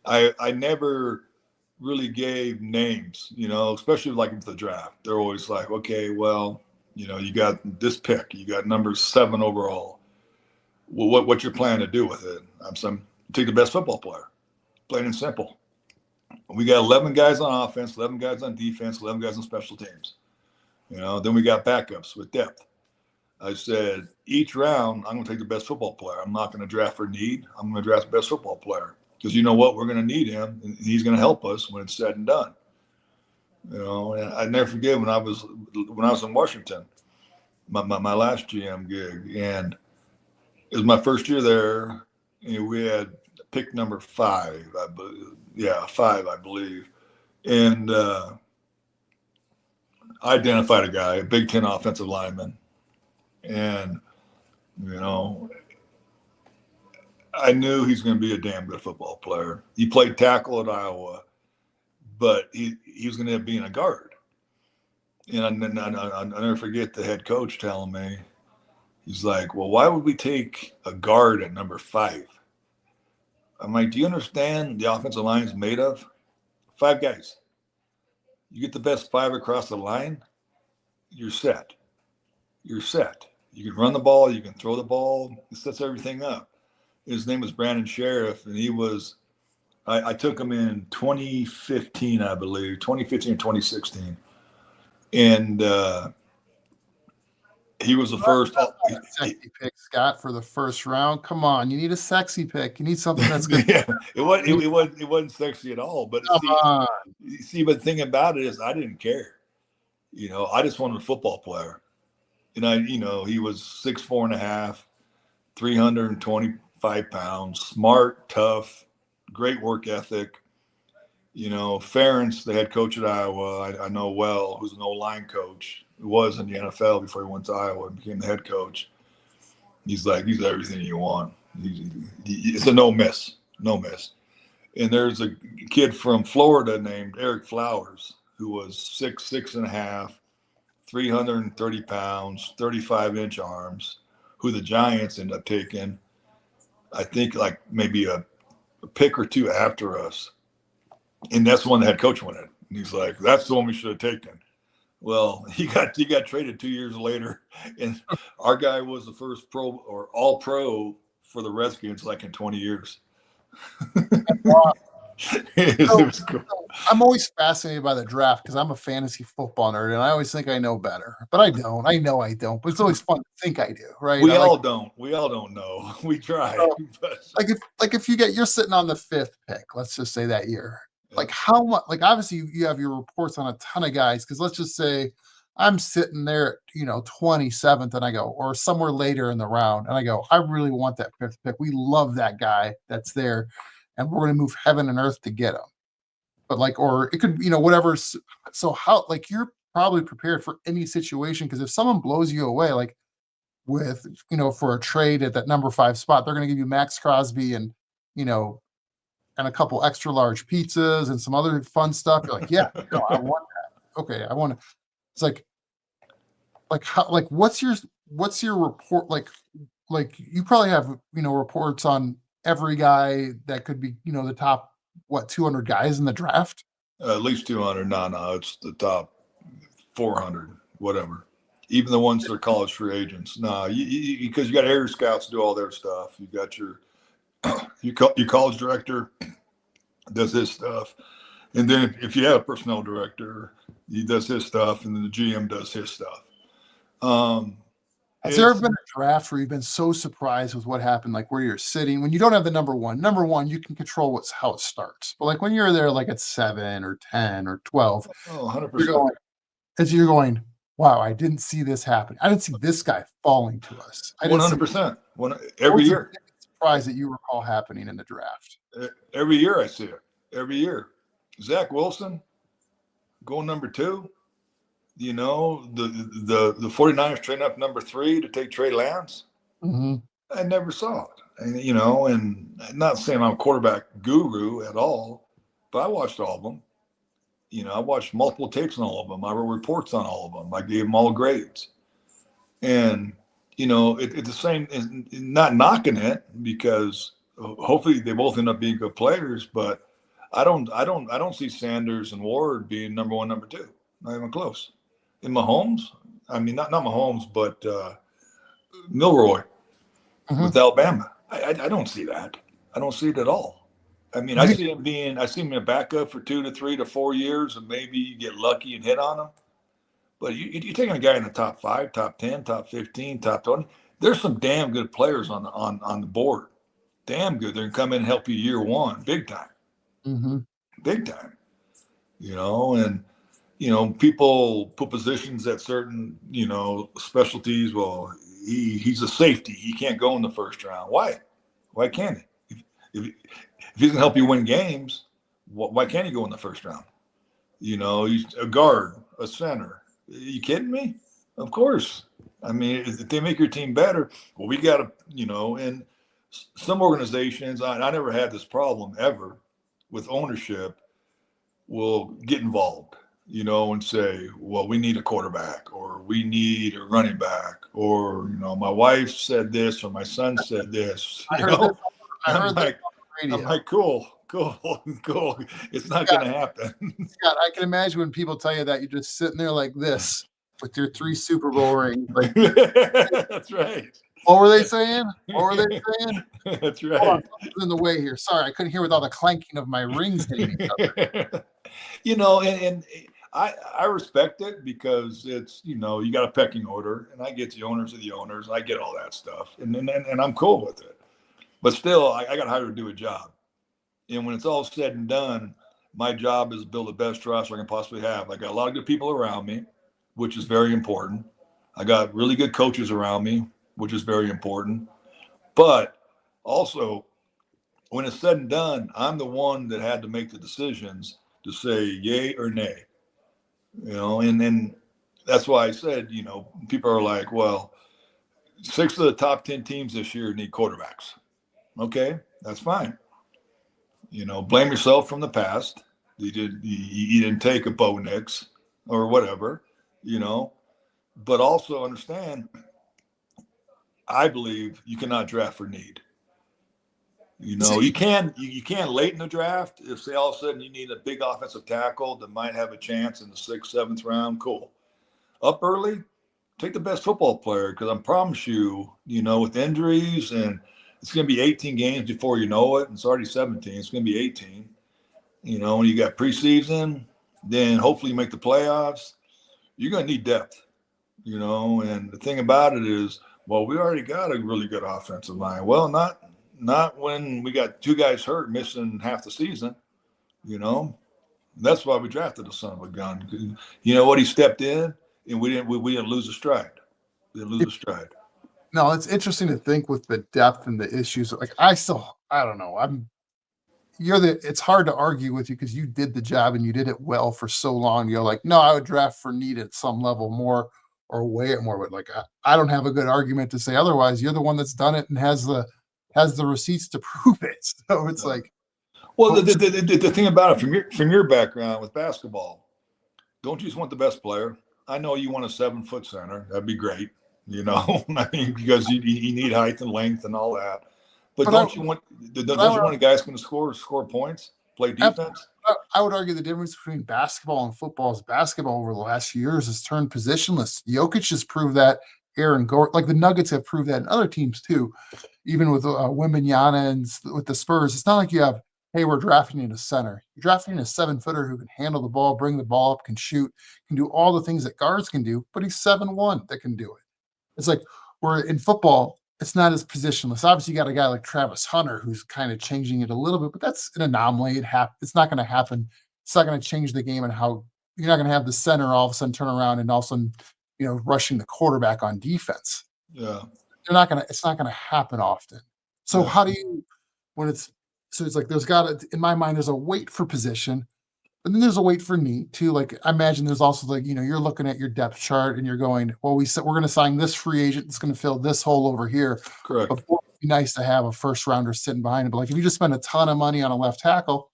I never really gave names, especially like with the draft. They're always like, okay, well, you got this pick, you got number 7 overall. Well, what's your plan to do with it? I'm saying, take the best football player, plain and simple. We got 11 guys on offense, 11 guys on defense, 11 guys on special teams. Then we got backups with depth. I said, each round, I'm going to take the best football player. I'm not going to draft for need. I'm going to draft the best football player because you know what? We're going to need him, and he's going to help us when it's said and done. And I never forget when I was in Washington, my last GM gig, and it was my first year there. And we had pick number 5, I believe. Yeah, 5, I believe. And I identified a guy, a Big Ten offensive lineman. And, I knew he's going to be a damn good football player. He played tackle at Iowa, but he was going to end up being a guard. And I'll never forget the head coach telling me, he's like, well, why would we take a guard at number 5? I'm like, do you understand the offensive line is made of 5 guys? You get the best 5 across the line, you're set. You're set. You can run the ball, you can throw the ball. It sets everything up. His name was Brandon Sheriff, and I took him in 2015, I believe, 2015 or 2016. And he was the first. Sexy pick, Scott, for the first round. Come on, you need a sexy pick. You need something that's good. Yeah, it wasn't sexy at all. But Come on. but the thing about it is, I didn't care. I just wanted a football player. And he was 6'4.5", 325 105 pounds, smart, tough, great work ethic. Ferentz, the head coach at Iowa, I know well, who's an O-line coach, who was in the NFL before he went to Iowa and became the head coach. He's everything you want. It's a no miss. And there's a kid from Florida named Eric Flowers, who was 6'6.5", 330 pounds, 35-inch arms, who the Giants ended up taking, I think, like maybe a pick or two after us. And that's the one the head coach wanted. And he's like, that's the one we should have taken. Well, he got traded 2 years later, and our guy was the first pro or all pro for the Redskins like in 20 years. It was cool. I'm always fascinated by the draft because I'm a fantasy football nerd, and I always think I know better, but I don't. I know I don't, but it's always fun to think I do, right? We all don't know. We try. Like if you're sitting on the 5th pick, let's just say that year. Like how much? Like obviously you have your reports on a ton of guys because let's just say I'm sitting there at 27th, and I go, or somewhere later in the round, and I go, I really want that 5th pick. We love that guy that's there, and we're going to move heaven and earth to get him. But or it could, whatever. So how, you're probably prepared for any situation because if someone blows you away, with, for a trade at that number 5 spot, they're going to give you Max Crosby and, and a couple extra large pizzas and some other fun stuff. You're like, yeah, no, I want that. Okay, I want it. It's how, what's your report? You probably have, reports on every guy that could be, the top, 200 guys in the draft? At least 200. No, it's the top 400, whatever. Even the ones that are college free agents. No, because you got area scouts do all their stuff. You got your college director does his stuff, and then if you have a personnel director, he does his stuff, and then the GM does his stuff. Has there ever been a draft where you've been so surprised with what happened, where you're sitting when you don't have the number one? Number one, you can control how it starts, but when you're there, at 7 or 10 or 12, 100%. You're going, wow, I didn't see this happen. I didn't see this guy falling to us. 100%. Every year. Surprise that you recall happening in the draft. Every year I see it. Every year. Zach Wilson going number 2. The 49ers trading up number 3 to take Trey Lance. Mm-hmm. I never saw it. And, and I'm not saying I'm a quarterback guru at all, but I watched all of them. I watched multiple tapes on all of them. I wrote reports on all of them. I gave them all grades. And, it's the same, not knocking it because hopefully they both end up being good players, but I don't see Sanders and Ward being number 1, number 2. Not even close. In Mahomes, I mean, not Mahomes, but Milroy with Alabama. I don't see that. I don't see it at all. I mean, I see him being a backup for 2 to 3 to 4 years, and maybe you get lucky and hit on him. But you're taking a guy in the top 5, top 10, top 15, top 20. There's some damn good players on the board. Damn good. They're going to come in and help you year 1, big time. Mm-hmm. Big time. And people put positions at certain, specialties. Well, he's a safety. He can't go in the first round. Why? Why can't he? If he's going to help you win games, why can't he go in the first round? He's a guard, a center. Are you kidding me? Of course. I mean, if they make your team better, well, we got to, and some organizations, I never had this problem ever with ownership, will get involved. And say, well, we need a quarterback or we need a running back or, my wife said this or my son said this. I heard I'm like, cool. It's not going to happen. Scott, I can imagine when people tell you that you're just sitting there like this with your 3 Super Bowl rings. That's right. What were they saying? That's right. Hold on, in the way here. Sorry, I couldn't hear with all the clanking of my rings hitting each other. And I respect it because it's, you got a pecking order, and I get the owners of the owners. I get all that stuff, and I'm cool with it. But still, I got hired to do a job. And when it's all said and done, my job is to build the best roster I can possibly have. I got a lot of good people around me, which is very important. I got really good coaches around me, which is very important. But Also, when it's said and done, I'm the one that had to make the decisions to say yay or nay. And then that's why I said, people are like, well, 6 of the top 10 teams this year need quarterbacks. Okay, that's fine. Blame yourself from the past. You didn't take a Bo Nix or whatever, but also understand, I believe you cannot draft for need. You can't late in the draft. If say all of a sudden you need a big offensive tackle that might have a chance in the 6th, 7th round, cool. Up early, take the best football player, because I promise you, with injuries, and it's going to be 18 games before you know it. It's already 17. It's going to be 18. When you got preseason, then hopefully you make the playoffs. You're going to need depth, and the thing about it is, well, we already got a really good offensive line. Well, not when we got 2 guys hurt, missing half the season. That's why we drafted the son of a gun. You know what? He stepped in, and we didn't lose a stride. We didn't lose a stride. No, it's interesting to think with the depth and the issues. Like I don't know. It's hard to argue with you because you did the job and you did it well for so long. You're like, no, I would draft for need at some level more or weigh it more. But like, I don't have a good argument to say otherwise. You're the one that's done it and has the receipts to prove it. So it's like, well, the thing about it from your background with basketball, don't you just want the best player? I know you want a 7-foot center. That'd be great. I mean, because you need height and length and all that. But don't you want a guy that's going to score points, play defense? I would argue the difference between basketball and football is basketball over the last few years has turned positionless. Jokic has proved that. Aaron Gordon, like the Nuggets have proved that, and other teams too. Even with Wembanyama and with the Spurs, it's not like you have, hey, we're drafting in a center. You're drafting a 7-footer who can handle the ball, bring the ball up, can shoot, can do all the things that guards can do, but he's 7'1" that can do it. It's like where in football, it's not as positionless. Obviously, you got a guy like Travis Hunter who's kind of changing it a little bit, but that's an anomaly. It's not going to happen. It's not going to change the game and how you're not going to have the center all of a sudden turn around and all of a sudden, rushing the quarterback on defense. Yeah. It's not going to happen often. So how do you, it's like in my mind, there's a weight for position, but then there's a weight for need too. Like I imagine there's also like, you're looking at your depth chart and you're going, well, we're going to sign this free agent that's going to fill this hole over here. Correct. But boy, it'd be nice to have a first rounder sitting behind it. But like if you just spend a ton of money on a left tackle,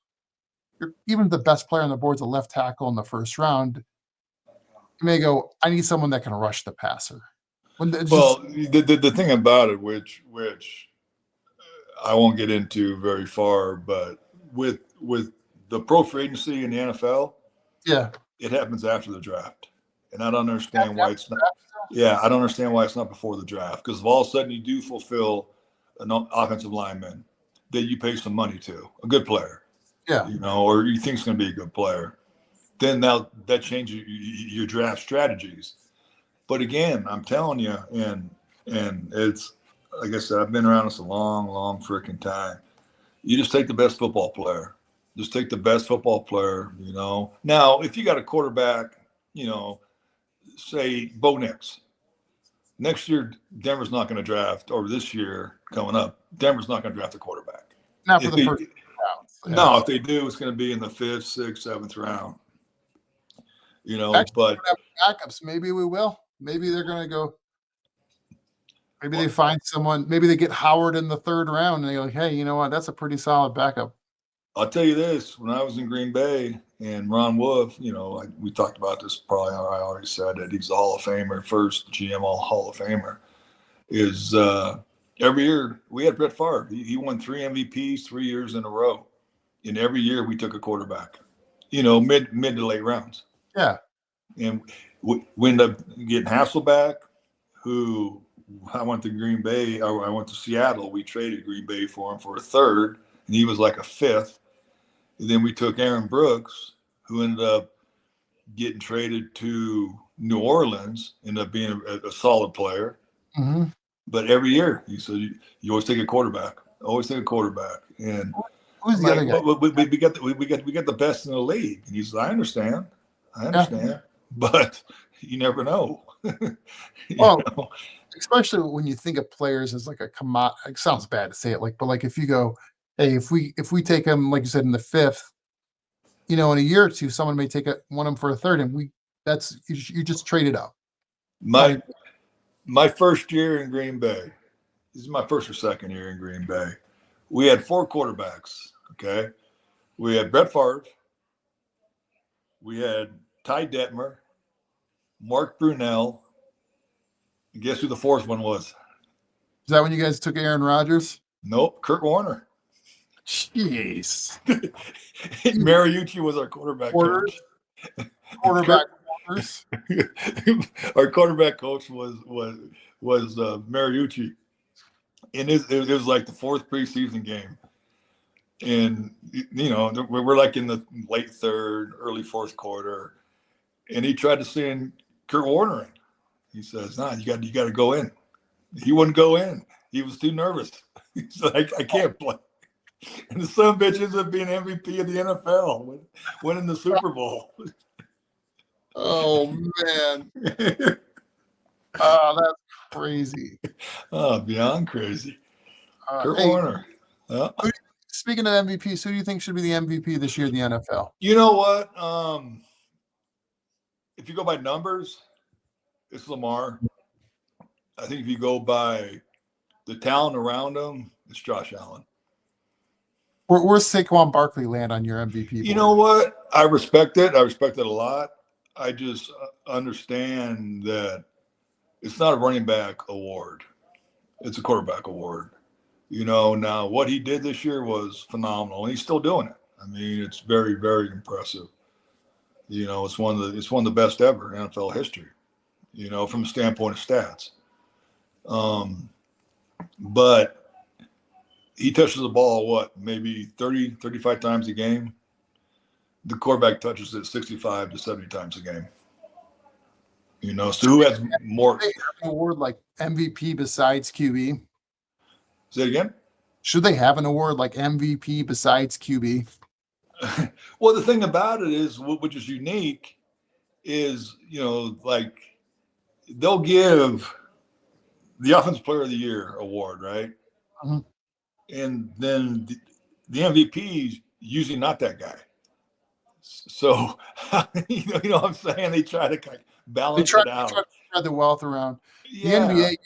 even the best player on the board's a left tackle in the first round. You may go, I need someone that can rush the passer. The thing about it, which I won't get into very far, but with the pro free agency in the NFL, it happens after the draft, and I don't understand why it's not. Yeah, I don't understand why it's not before the draft, because if all of a sudden you do fulfill an offensive lineman that you pay some money to, a good player, or you think is going to be a good player, then now that changes your draft strategies. But again, I'm telling you, and it's like I said, I've been around this a long, long freaking time. You just take the best football player. Just take the best football player, Now, if you got a quarterback, say Bo Nix. Next year, Denver's not going to draft, or this year coming up, Denver's not going to draft a quarterback. Not for the first round. No, if they do, it's going to be in the 5th, 6th, 7th round. Actually, but backups, maybe we will. Maybe they're going to go. Maybe they find someone. Maybe they get Howard in the 3rd round, and they're like, "Hey, you know what? That's a pretty solid backup." I'll tell you this: when I was in Green Bay and Ron Wolf, we talked about this. Probably I already said that he's a Hall of Famer, first GM Hall of Famer. Is every year we had Brett Favre. He won 3 MVPs 3 years in a row, and every year we took a quarterback. Mid to late rounds. Yeah, and we ended up getting Hasselback, who I went to Green Bay, or I went to Seattle. We traded Green Bay for him for a 3rd, and he was like a 5th. And then we took Aaron Brooks, who ended up getting traded to New Orleans, ended up being a solid player. Mm-hmm. But every year, you always take a quarterback. Always take a quarterback. And who's the other guy? we got the best in the league. And he said, I understand, but you never know. You Well, know? especially when you think of players as like a commodity. It sounds bad to say it, like, but like if you go, hey, if we take him, like you said, in the fifth, in a year or two, someone may take one of them for a third, and you just trade it up. Not My even, my first year in Green Bay, this is my first or second year in Green Bay. We had 4 quarterbacks. Okay, we had Brett Favre, we had Ty Detmer, Mark Brunell, and guess who the fourth one was? is that when you guys took Aaron Rodgers? Nope, Kurt Warner. Jeez, you Mariucci was our quarterback quarters, coach. quarterback Kurt, quarters. our quarterback coach was Mariucci, and it was like the 4th preseason game, and we're like in the late third, early fourth quarter, and he tried to send Kurt Warner in. He says, "Nah, you got to go in." He wouldn't go in. He was too nervous. He's like, "I can't play." And the son of a bitch ends up being MVP of the NFL, winning the Super Bowl. Oh man, oh that's crazy. Oh, beyond crazy. Kurt Hey, Warner. Yeah. speaking of MVPs, who do you think should be the MVP this year in the NFL? You know what? If you go by numbers, it's Lamar. I think if you go by the talent around him, it's Josh Allen. Where's Saquon Barkley land on your MVP board? You know what? I respect it. I respect it a lot. I just understand that it's not a running back award. It's a quarterback award. Now what he did this year was phenomenal, and he's still doing it. I mean, it's very, very impressive. It's one of the best ever in NFL history. From the standpoint of stats. But he touches the ball maybe 30, 35 times a game. The quarterback touches it 65 to 70 times a game. So who has more? They have an award like MVP besides QB. Say it again. Should they have an award like MVP besides QB? Well, the thing about it is, which is unique, is like they'll give the Offensive Player of the Year award, right? Mhm. And then the MVP is usually not that guy. So you know what I'm saying? They try to kind of balance it out. They try to spread the wealth around. The Yeah. NBA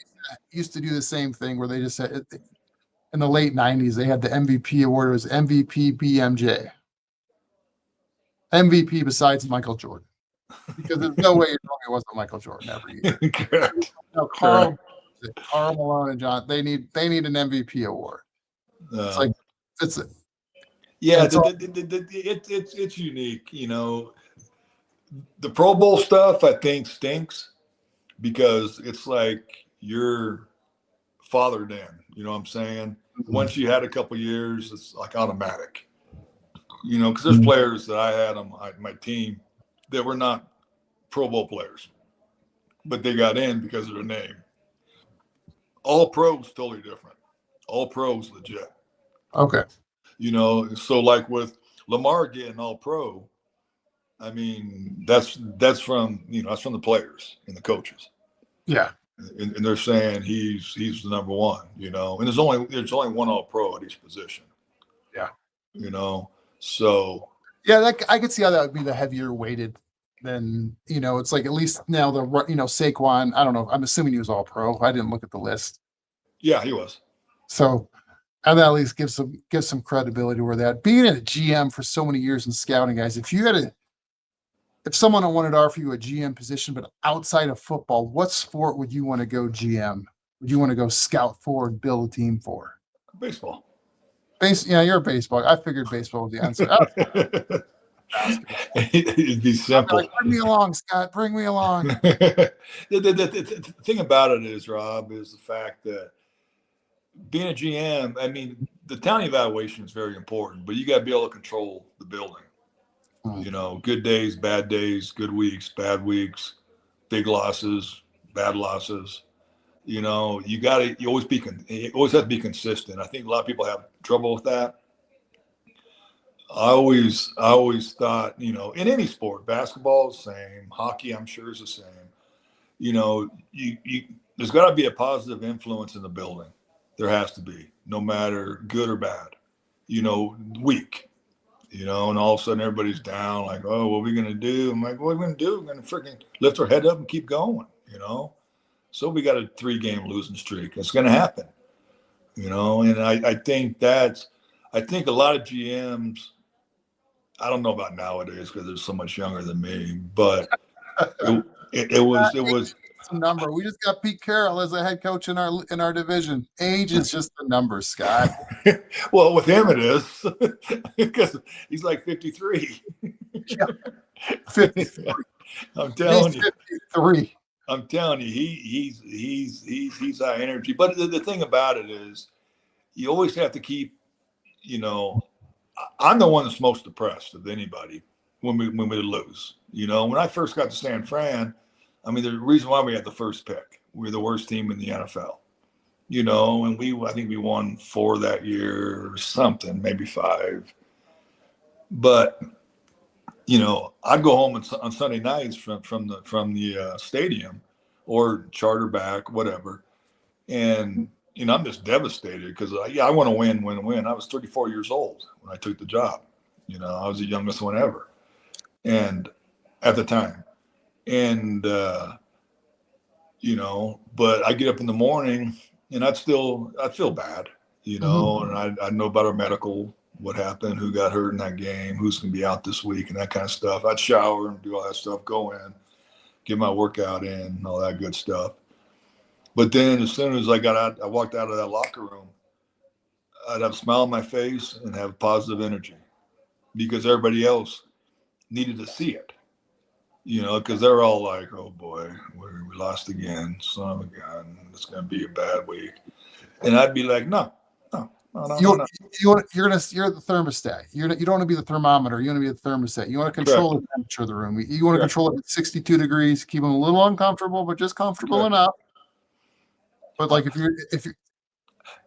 used to do the same thing where they just said in the late '90s they had the MVP award. It was MVP BMJ, MVP besides Michael Jordan, because there's no way you're telling me it wasn't Michael Jordan every year. Correct. No, Correct. Karl Malone and John, they need an MVP award. It's like it's Yeah, it's all, it's unique. The Pro Bowl stuff I think stinks because it's like your father Dan. You know what I'm saying? Once you had a couple years, it's like automatic. Because there's players that I had on my team that were not Pro Bowl players, but they got in because of their name. All pros totally different. All pros legit. okay. So like with Lamar getting all pro, I mean that's from that's from the players and the coaches. Yeah. And they're saying he's the number one, and there's only one all pro at each position. Yeah. So Yeah, I could see how that would be the heavier weighted than, it's like at least now Saquon, I don't know. I'm assuming he was all pro. I didn't look at the list. yeah, he was. So and that at least gives some credibility where that being a GM for so many years in scouting, guys, if someone wanted to offer you a GM position, but outside of football, what sport would you want to go GM? Would you want to go scout for and build a team for? Baseball. Yeah, you're a baseball. I figured baseball was the answer. Basketball. It'd be simple. Like, bring me along, Scott. Bring me along. The thing about it is, Rob, is the fact that being a GM, I mean, the talent evaluation is very important, but you got to be able to control the building. Good days, bad days, good weeks, bad weeks, big losses, bad losses. You always have to be consistent. I think a lot of people have trouble with that. I always thought, in any sport, basketball is the same, hockey, I'm sure is the same. there's got to be a positive influence in the building. There has to be, no matter good or bad. Weak. And all of a sudden everybody's down, like, oh, what are we gonna do? I'm like, what are we gonna do? We're gonna freaking lift our head up and keep going. So we got a 3-game losing streak. It's gonna happen. And I think a lot of GMs, I don't know about nowadays because they're so much younger than me, but it was a number. We just got Pete Carroll as a head coach in our division. Age is just a number, Scott. Well, with him it is because he's like 53. Yeah. 53. I'm telling he's you. 53. I'm telling you, he's high energy. But the thing about it is, you always have to keep. I'm the one that's most depressed of anybody when we lose. When I first got to San Fran, I mean, the reason why we had the first pick, we were the worst team in the NFL. And I think we won 4 that year or something, maybe 5. But I'd go home on Sunday nights from the stadium or charter back, whatever, and I'm just devastated because I want to win. I was 34 years old when I took the job. I was the youngest one ever, and at the time, and but I get up in the morning and I'd feel bad, Mm-hmm. and I know about our medical, what happened, who got hurt in that game, who's going to be out this week, and that kind of stuff. I'd shower and do all that stuff, go in, get my workout in, and all that good stuff. But then as soon as I walked out of that locker room, I'd have a smile on my face and have positive energy because everybody else needed to see it, because they're all like, oh boy, we lost again, son of a gun, it's going to be a bad week. And I'd be like, no. You're the thermostat. You don't want to be the thermometer. You want to be the thermostat. You want to control Correct. the temperature of the room. You want to Correct. control it at 62 degrees, keep them a little uncomfortable, but just comfortable Correct. enough. But like if you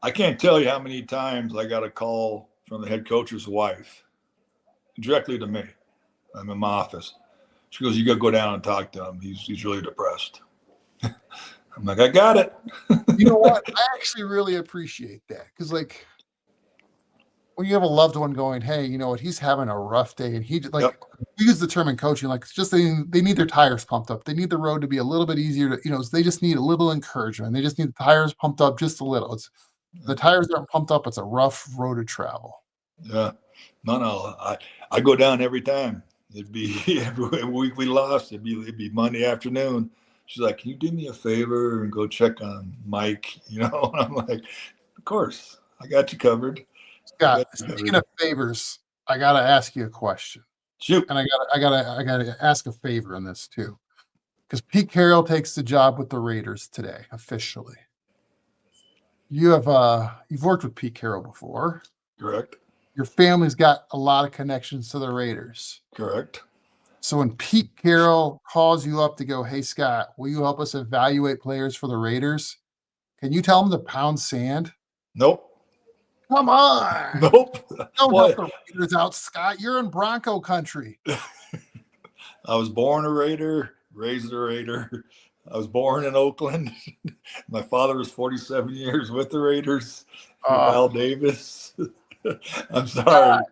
I can't tell you how many times I got a call from the head coach's wife directly to me. I'm in my office. She goes, you got to go down and talk to him. He's really depressed. I'm like, I got it. You know what? I actually really appreciate that because, like, when you have a loved one going, hey, you know what? He's having a rough day, and Yep. we use the term in coaching, like, it's just they need their tires pumped up. They need the road to be a little bit easier to, they just need a little encouragement. They just need the tires pumped up just a little. The tires aren't pumped up. It's a rough road to travel. Yeah. No. I go down every time. It'd be every week we lost. It'd be Monday afternoon. She's like, can you do me a favor and go check on Mike? I'm like, of course, I got you covered. Scott, speaking of favors, I gotta ask you a question. Shoot. And I gotta ask a favor on this too. Because Pete Carroll takes the job with the Raiders today, officially. You've worked with Pete Carroll before. Correct. Your family's got a lot of connections to the Raiders. Correct. So when Pete Carroll calls you up to go, hey Scott, will you help us evaluate players for the Raiders? Can you tell him to pound sand? Nope. Come on. Nope. Don't help the Raiders out, Scott. You're in Bronco country. I was born a Raider, raised a Raider. I was born in Oakland. My father was 47 years with the Raiders. With Al Davis. I'm sorry.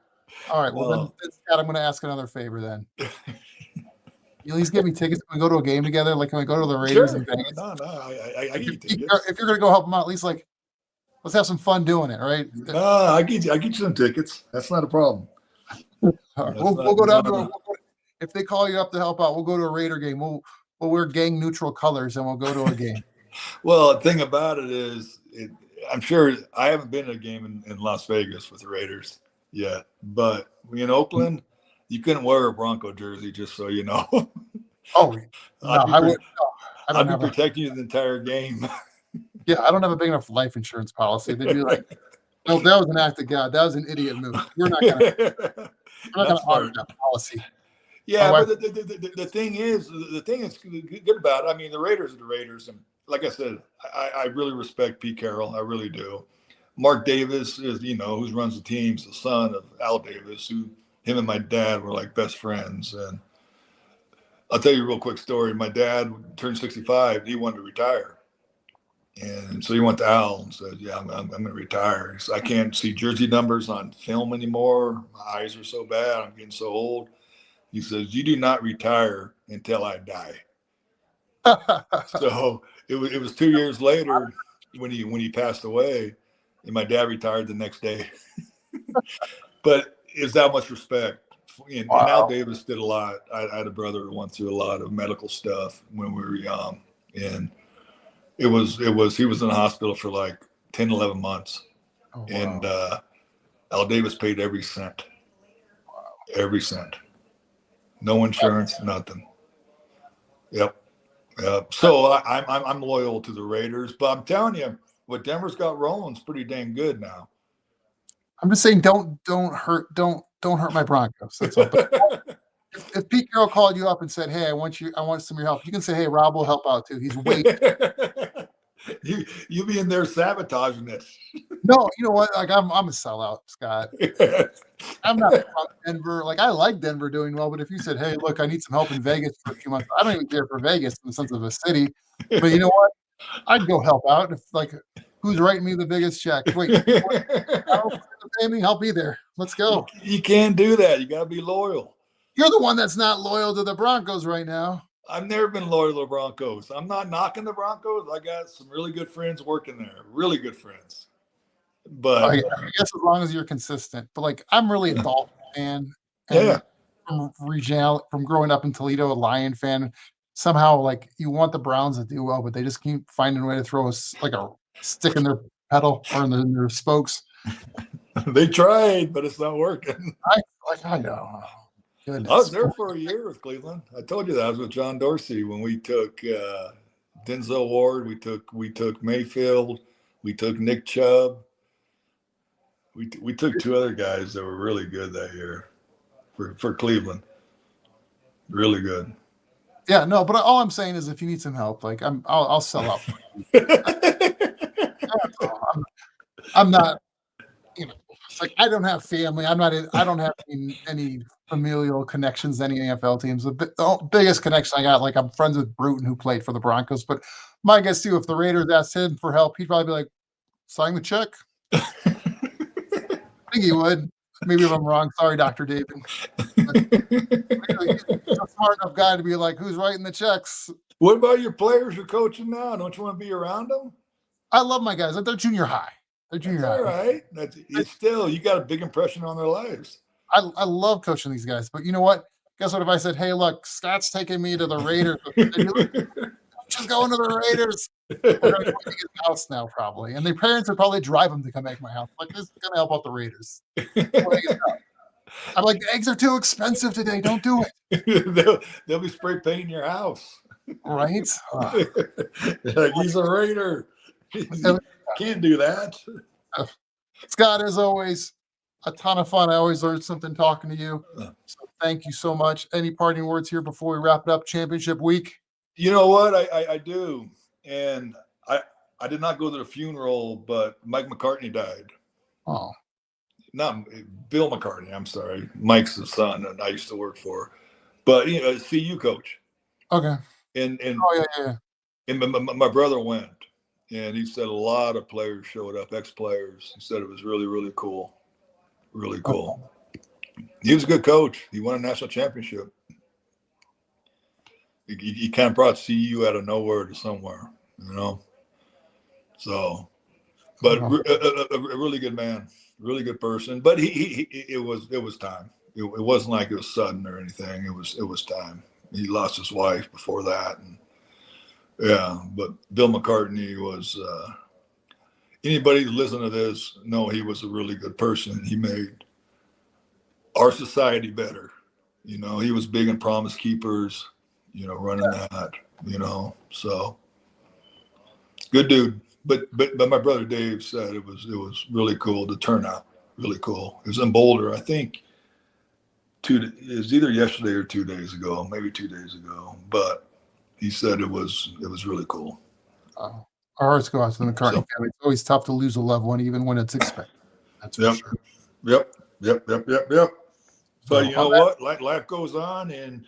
All right. Well, then, Scott, I'm going to ask another favor then. You at least get me tickets. Can we go to a game together? Like, can we go to the Raiders Sure. in Vegas? No, I get you tickets. If you're going to go help them out, at least, like, let's have some fun doing it, right? No, I get you some tickets. That's not a problem. Right. We'll go down to if they call you up to help out, we'll go to a Raider game. We'll wear gang neutral colors and we'll go to a game. Well, the thing about it is, I'm sure I haven't been to a game in Las Vegas with the Raiders yet, but in Oakland, you couldn't wear a Bronco jersey, just so you know. Oh, no, I'd be protecting you the entire game. Yeah, I don't have a big enough life insurance policy. They'd be like, no, that was an act of God. That was an idiot move. We're not going to honor that policy. Yeah, but the thing is good about it. I mean, the Raiders are the Raiders. And like I said, I really respect Pete Carroll. I really do. Mark Davis is, who runs the team's the son of Al Davis, who him and my dad were like best friends. And I'll tell you a real quick story. My dad turned 65. He wanted to retire. And so he went to Al and said, "Yeah, I'm going to retire." He said, "I can't see jersey numbers on film anymore. My eyes are so bad. I'm getting so old." He says, "You do not retire until I die." So it was 2 years later when he passed away, and my dad retired the next day. But it's that much respect. And Al Wow. Davis did a lot. I had a brother who went through a lot of medical stuff when we were young, and he was in the hospital for like 10, 11 months, Oh, wow. and Al Davis paid every cent, every cent, no insurance, nothing. Yep. So I'm loyal to the Raiders, but I'm telling you, what Denver's got rolling is pretty dang good now. I'm just saying, don't hurt my Broncos. That's all. But if Pete Carroll called you up and said, "Hey, I want some of your help," you can say, "Hey, Rob will help out too. He's way." You be in there sabotaging it. No, you know what? Like I'm a sellout, Scott. I'm not from Denver. Like I like Denver doing well, but if you said, "Hey, look, I need some help in Vegas for a few months," I don't even care for Vegas in the sense of a city. But you know what? I'd go help out if like who's writing me the biggest check? Wait, pay me? I'll be there. Let's go. You can't do that. You got to be loyal. You're the one that's not loyal to the Broncos right now. I've never been loyal to the Broncos. I'm not knocking the Broncos. I got some really good friends working there, really good friends. But I guess as long as you're consistent. But like I'm really a Dolphin fan. And yeah, from growing up in Toledo, a Lion fan. Somehow, like you want the Browns to do well, but they just keep finding a way to throw like a stick in their pedal or in their spokes. they tried, but it's not working. I know. Goodness. I was there for a year with Cleveland. I told you that I was with John Dorsey when we took Denzel Ward. We took Mayfield. We took Nick Chubb. We took two other guys that were really good that year for Cleveland. Really good. Yeah, no, but all I'm saying is if you need some help, like I'll sell out. I'm not, it's like I don't have family. I don't have any familial connections to any NFL teams. The biggest connection I got, like I'm friends with Bruton who played for the Broncos. But my guess too, if the Raiders asked him for help, he'd probably be like, "Sign the check." I think he would. Maybe if I'm wrong. Sorry, Dr. David. He's a smart enough guy to be like, "Who's writing the checks?" What about your players you're coaching now? Don't you want to be around them? I love my guys. They're junior high. They're junior That's high. all right. It's still, you got a big impression on their lives. I love coaching these guys, but you know what? Guess what? If I said, "Hey, look, Scott's taking me to the Raiders," just going to the Raiders. We're gonna go to his house now, probably, and their parents would probably drive them to come make my house. Like, this is gonna help out the Raiders. I'm like, the eggs are too expensive today. Don't do it. they'll be spray painting your house. Right? Like, he's a Raider. Can't do that. Scott, as always, a ton of fun. I always learn something talking to you. So thank you so much. Any parting words here before we wrap it up? Championship week. You know what? I do. And I did not go to the funeral, but Mike McCartney died. Oh. Not Bill McCartney. I'm sorry. Mike's the son that I used to work for. But, CU coach. Okay. And yeah. And my brother went, and he said a lot of players showed up, ex-players. He said it was really, really cool. Really cool. He was a good coach. He won a national championship. He kind of brought CU out of nowhere to somewhere, So, but a really good man, really good person. But it was time. It wasn't like it was sudden or anything. It was time. He lost his wife before that, and yeah. But Bill McCartney was. Anybody who listens to this know he was a really good person. He made our society better. He was big in Promise Keepers. Running that. So good dude. But my brother Dave said it was really cool. The turnout, really cool. It was in Boulder, I think. It was either yesterday or 2 days ago, maybe 2 days ago. But he said it was really cool. Our hearts go out to the McCartney family. It's always tough to lose a loved one, even when it's expected. That's for sure. Yep. But you know what? Life goes on, and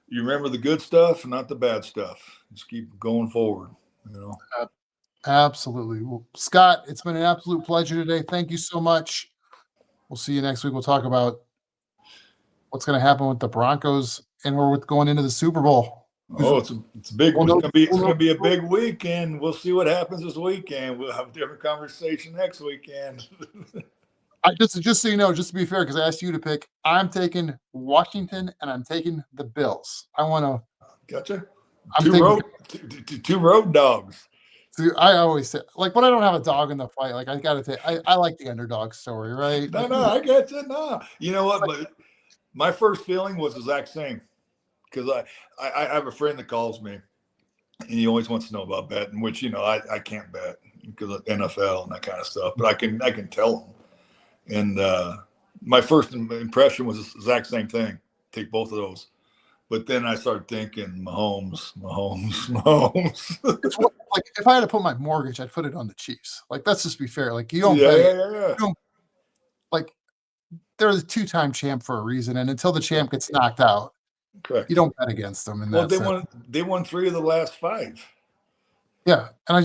You remember the good stuff, not the bad stuff. Just keep going forward. You know. Absolutely. Well, Scott, it's been an absolute pleasure today. Thank you so much. We'll see you next week. We'll talk about what's going to happen with the Broncos and we're going into the Super Bowl. Oh, it's a big. We'll It's gonna be a big weekend. We'll see what happens this weekend. We'll have a different conversation next weekend. Just so you know, just to be fair, because I asked you to pick, I'm taking Washington and I'm taking the Bills. I want to. Gotcha. I'm Two road dogs. I always say, like, when I don't have a dog in the fight, like, I got to take, I like the underdog story, right? No, I get you. No, you know what? But my first feeling was the exact same because I have a friend that calls me and he always wants to know about betting, which, you know, I can't bet because of NFL and that kind of stuff, but I can tell him. And my first impression was the exact same thing. Take both of those. But then I started thinking, Mahomes. It's like if I had to put my mortgage, I'd put it on the Chiefs. Like, let's just be fair. Like, you don't yeah. like, they're the two-time champ for a reason, and until the champ gets knocked out, Correct. You don't bet against them. Well, they won 3 of the last 5. Yeah, and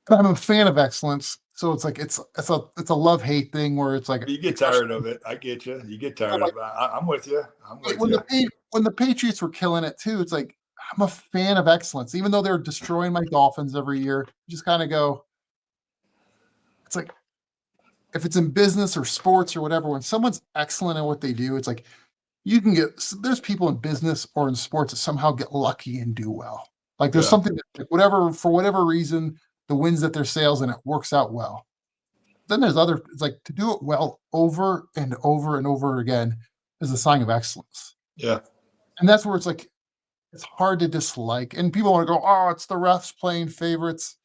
I'm a fan of excellence. So it's like it's a love-hate thing where it's like you get tired of it. I get you. You get tired of it. I'm with you. When the Patriots were killing it too, it's like I'm a fan of excellence, even though they're destroying my Dolphins every year. You just kind of go. It's like if it's in business or sports or whatever, when someone's excellent at what they do, it's like there's people in business or in sports that somehow get lucky and do well. Like there's something that for whatever reason, the wins that their sales and it works out well. Then there's it's like to do it well over and over and over again is a sign of excellence. Yeah. And that's where it's like, it's hard to dislike. And people want to go, oh, it's the refs playing favorites.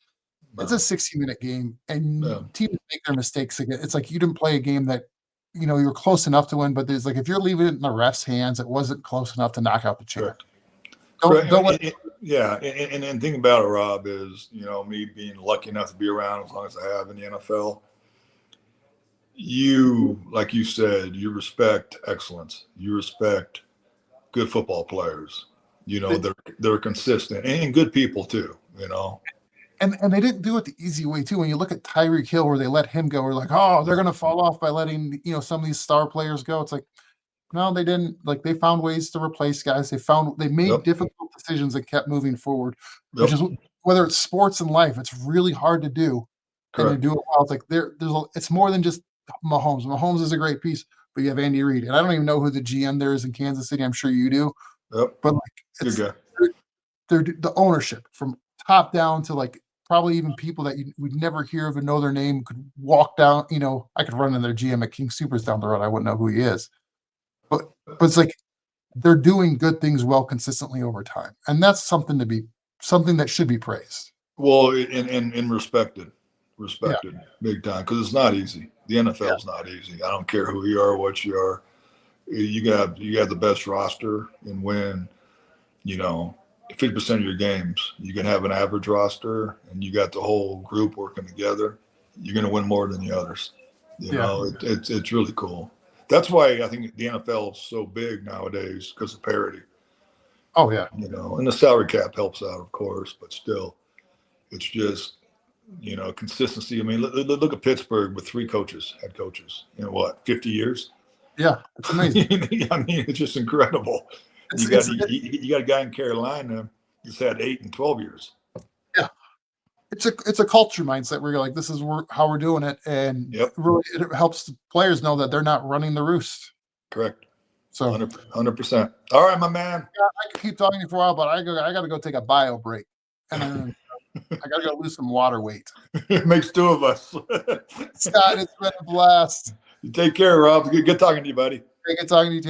No. It's a 60-minute game and teams make their mistakes again. It's like you didn't play a game that, you were close enough to win, but there's like, if you're leaving it in the refs' hands, it wasn't close enough to knock out the champ. And thing about it, Rob, is, me being lucky enough to be around as long as I have in the NFL, like you said, you respect excellence. You respect good football players. They're consistent and good people too, And they didn't do it the easy way too. When you look at Tyreek Hill, where they let him go, we're like, oh, they're going to fall off by letting some of these star players go. It's like, no, they didn't. Like they found ways to replace guys. They made difficult decisions and kept moving forward. Which is whether it's sports and life, it's really hard to do. Correct. And to do it well. It's like it's more than just Mahomes. Mahomes is a great piece, but you have Andy Reid, and I don't even know who the GM there is in Kansas City. I'm sure you do. Yep. But like, they're the ownership from top down to like probably even people that we'd never hear of and know their name could walk down. I could run in their GM at King Supers down the road. I wouldn't know who he is. But it's like they're doing good things well consistently over time, and that's something that should be praised. Well, and respected big time, because it's not easy. The NFL is not easy. I don't care who you are, what you are. You got the best roster, and when 50% of your games, you can have an average roster, and you got the whole group working together. You're going to win more than the others. It's really cool. That's why I think the NFL is so big nowadays, because of parity. Oh yeah. And the salary cap helps out, of course, but still, it's just consistency. I mean, look at Pittsburgh with 3 head coaches. 50 years? Yeah, it's amazing. I mean, it's just incredible. You got a guy in Carolina who's had 8 and 12 years. Yeah, it's a culture mindset where you're like, this is how we're doing it, and really it helps the players know that they're not running the roost. Correct. So 100%. All right, my man. Yeah, I could keep talking to you for a while, but I got to go take a bio break, and then I got to go lose some water weight. It makes 2 of us. Scott, it's been a blast. You take care, Rob. Good talking to you, buddy. Good talking to you too.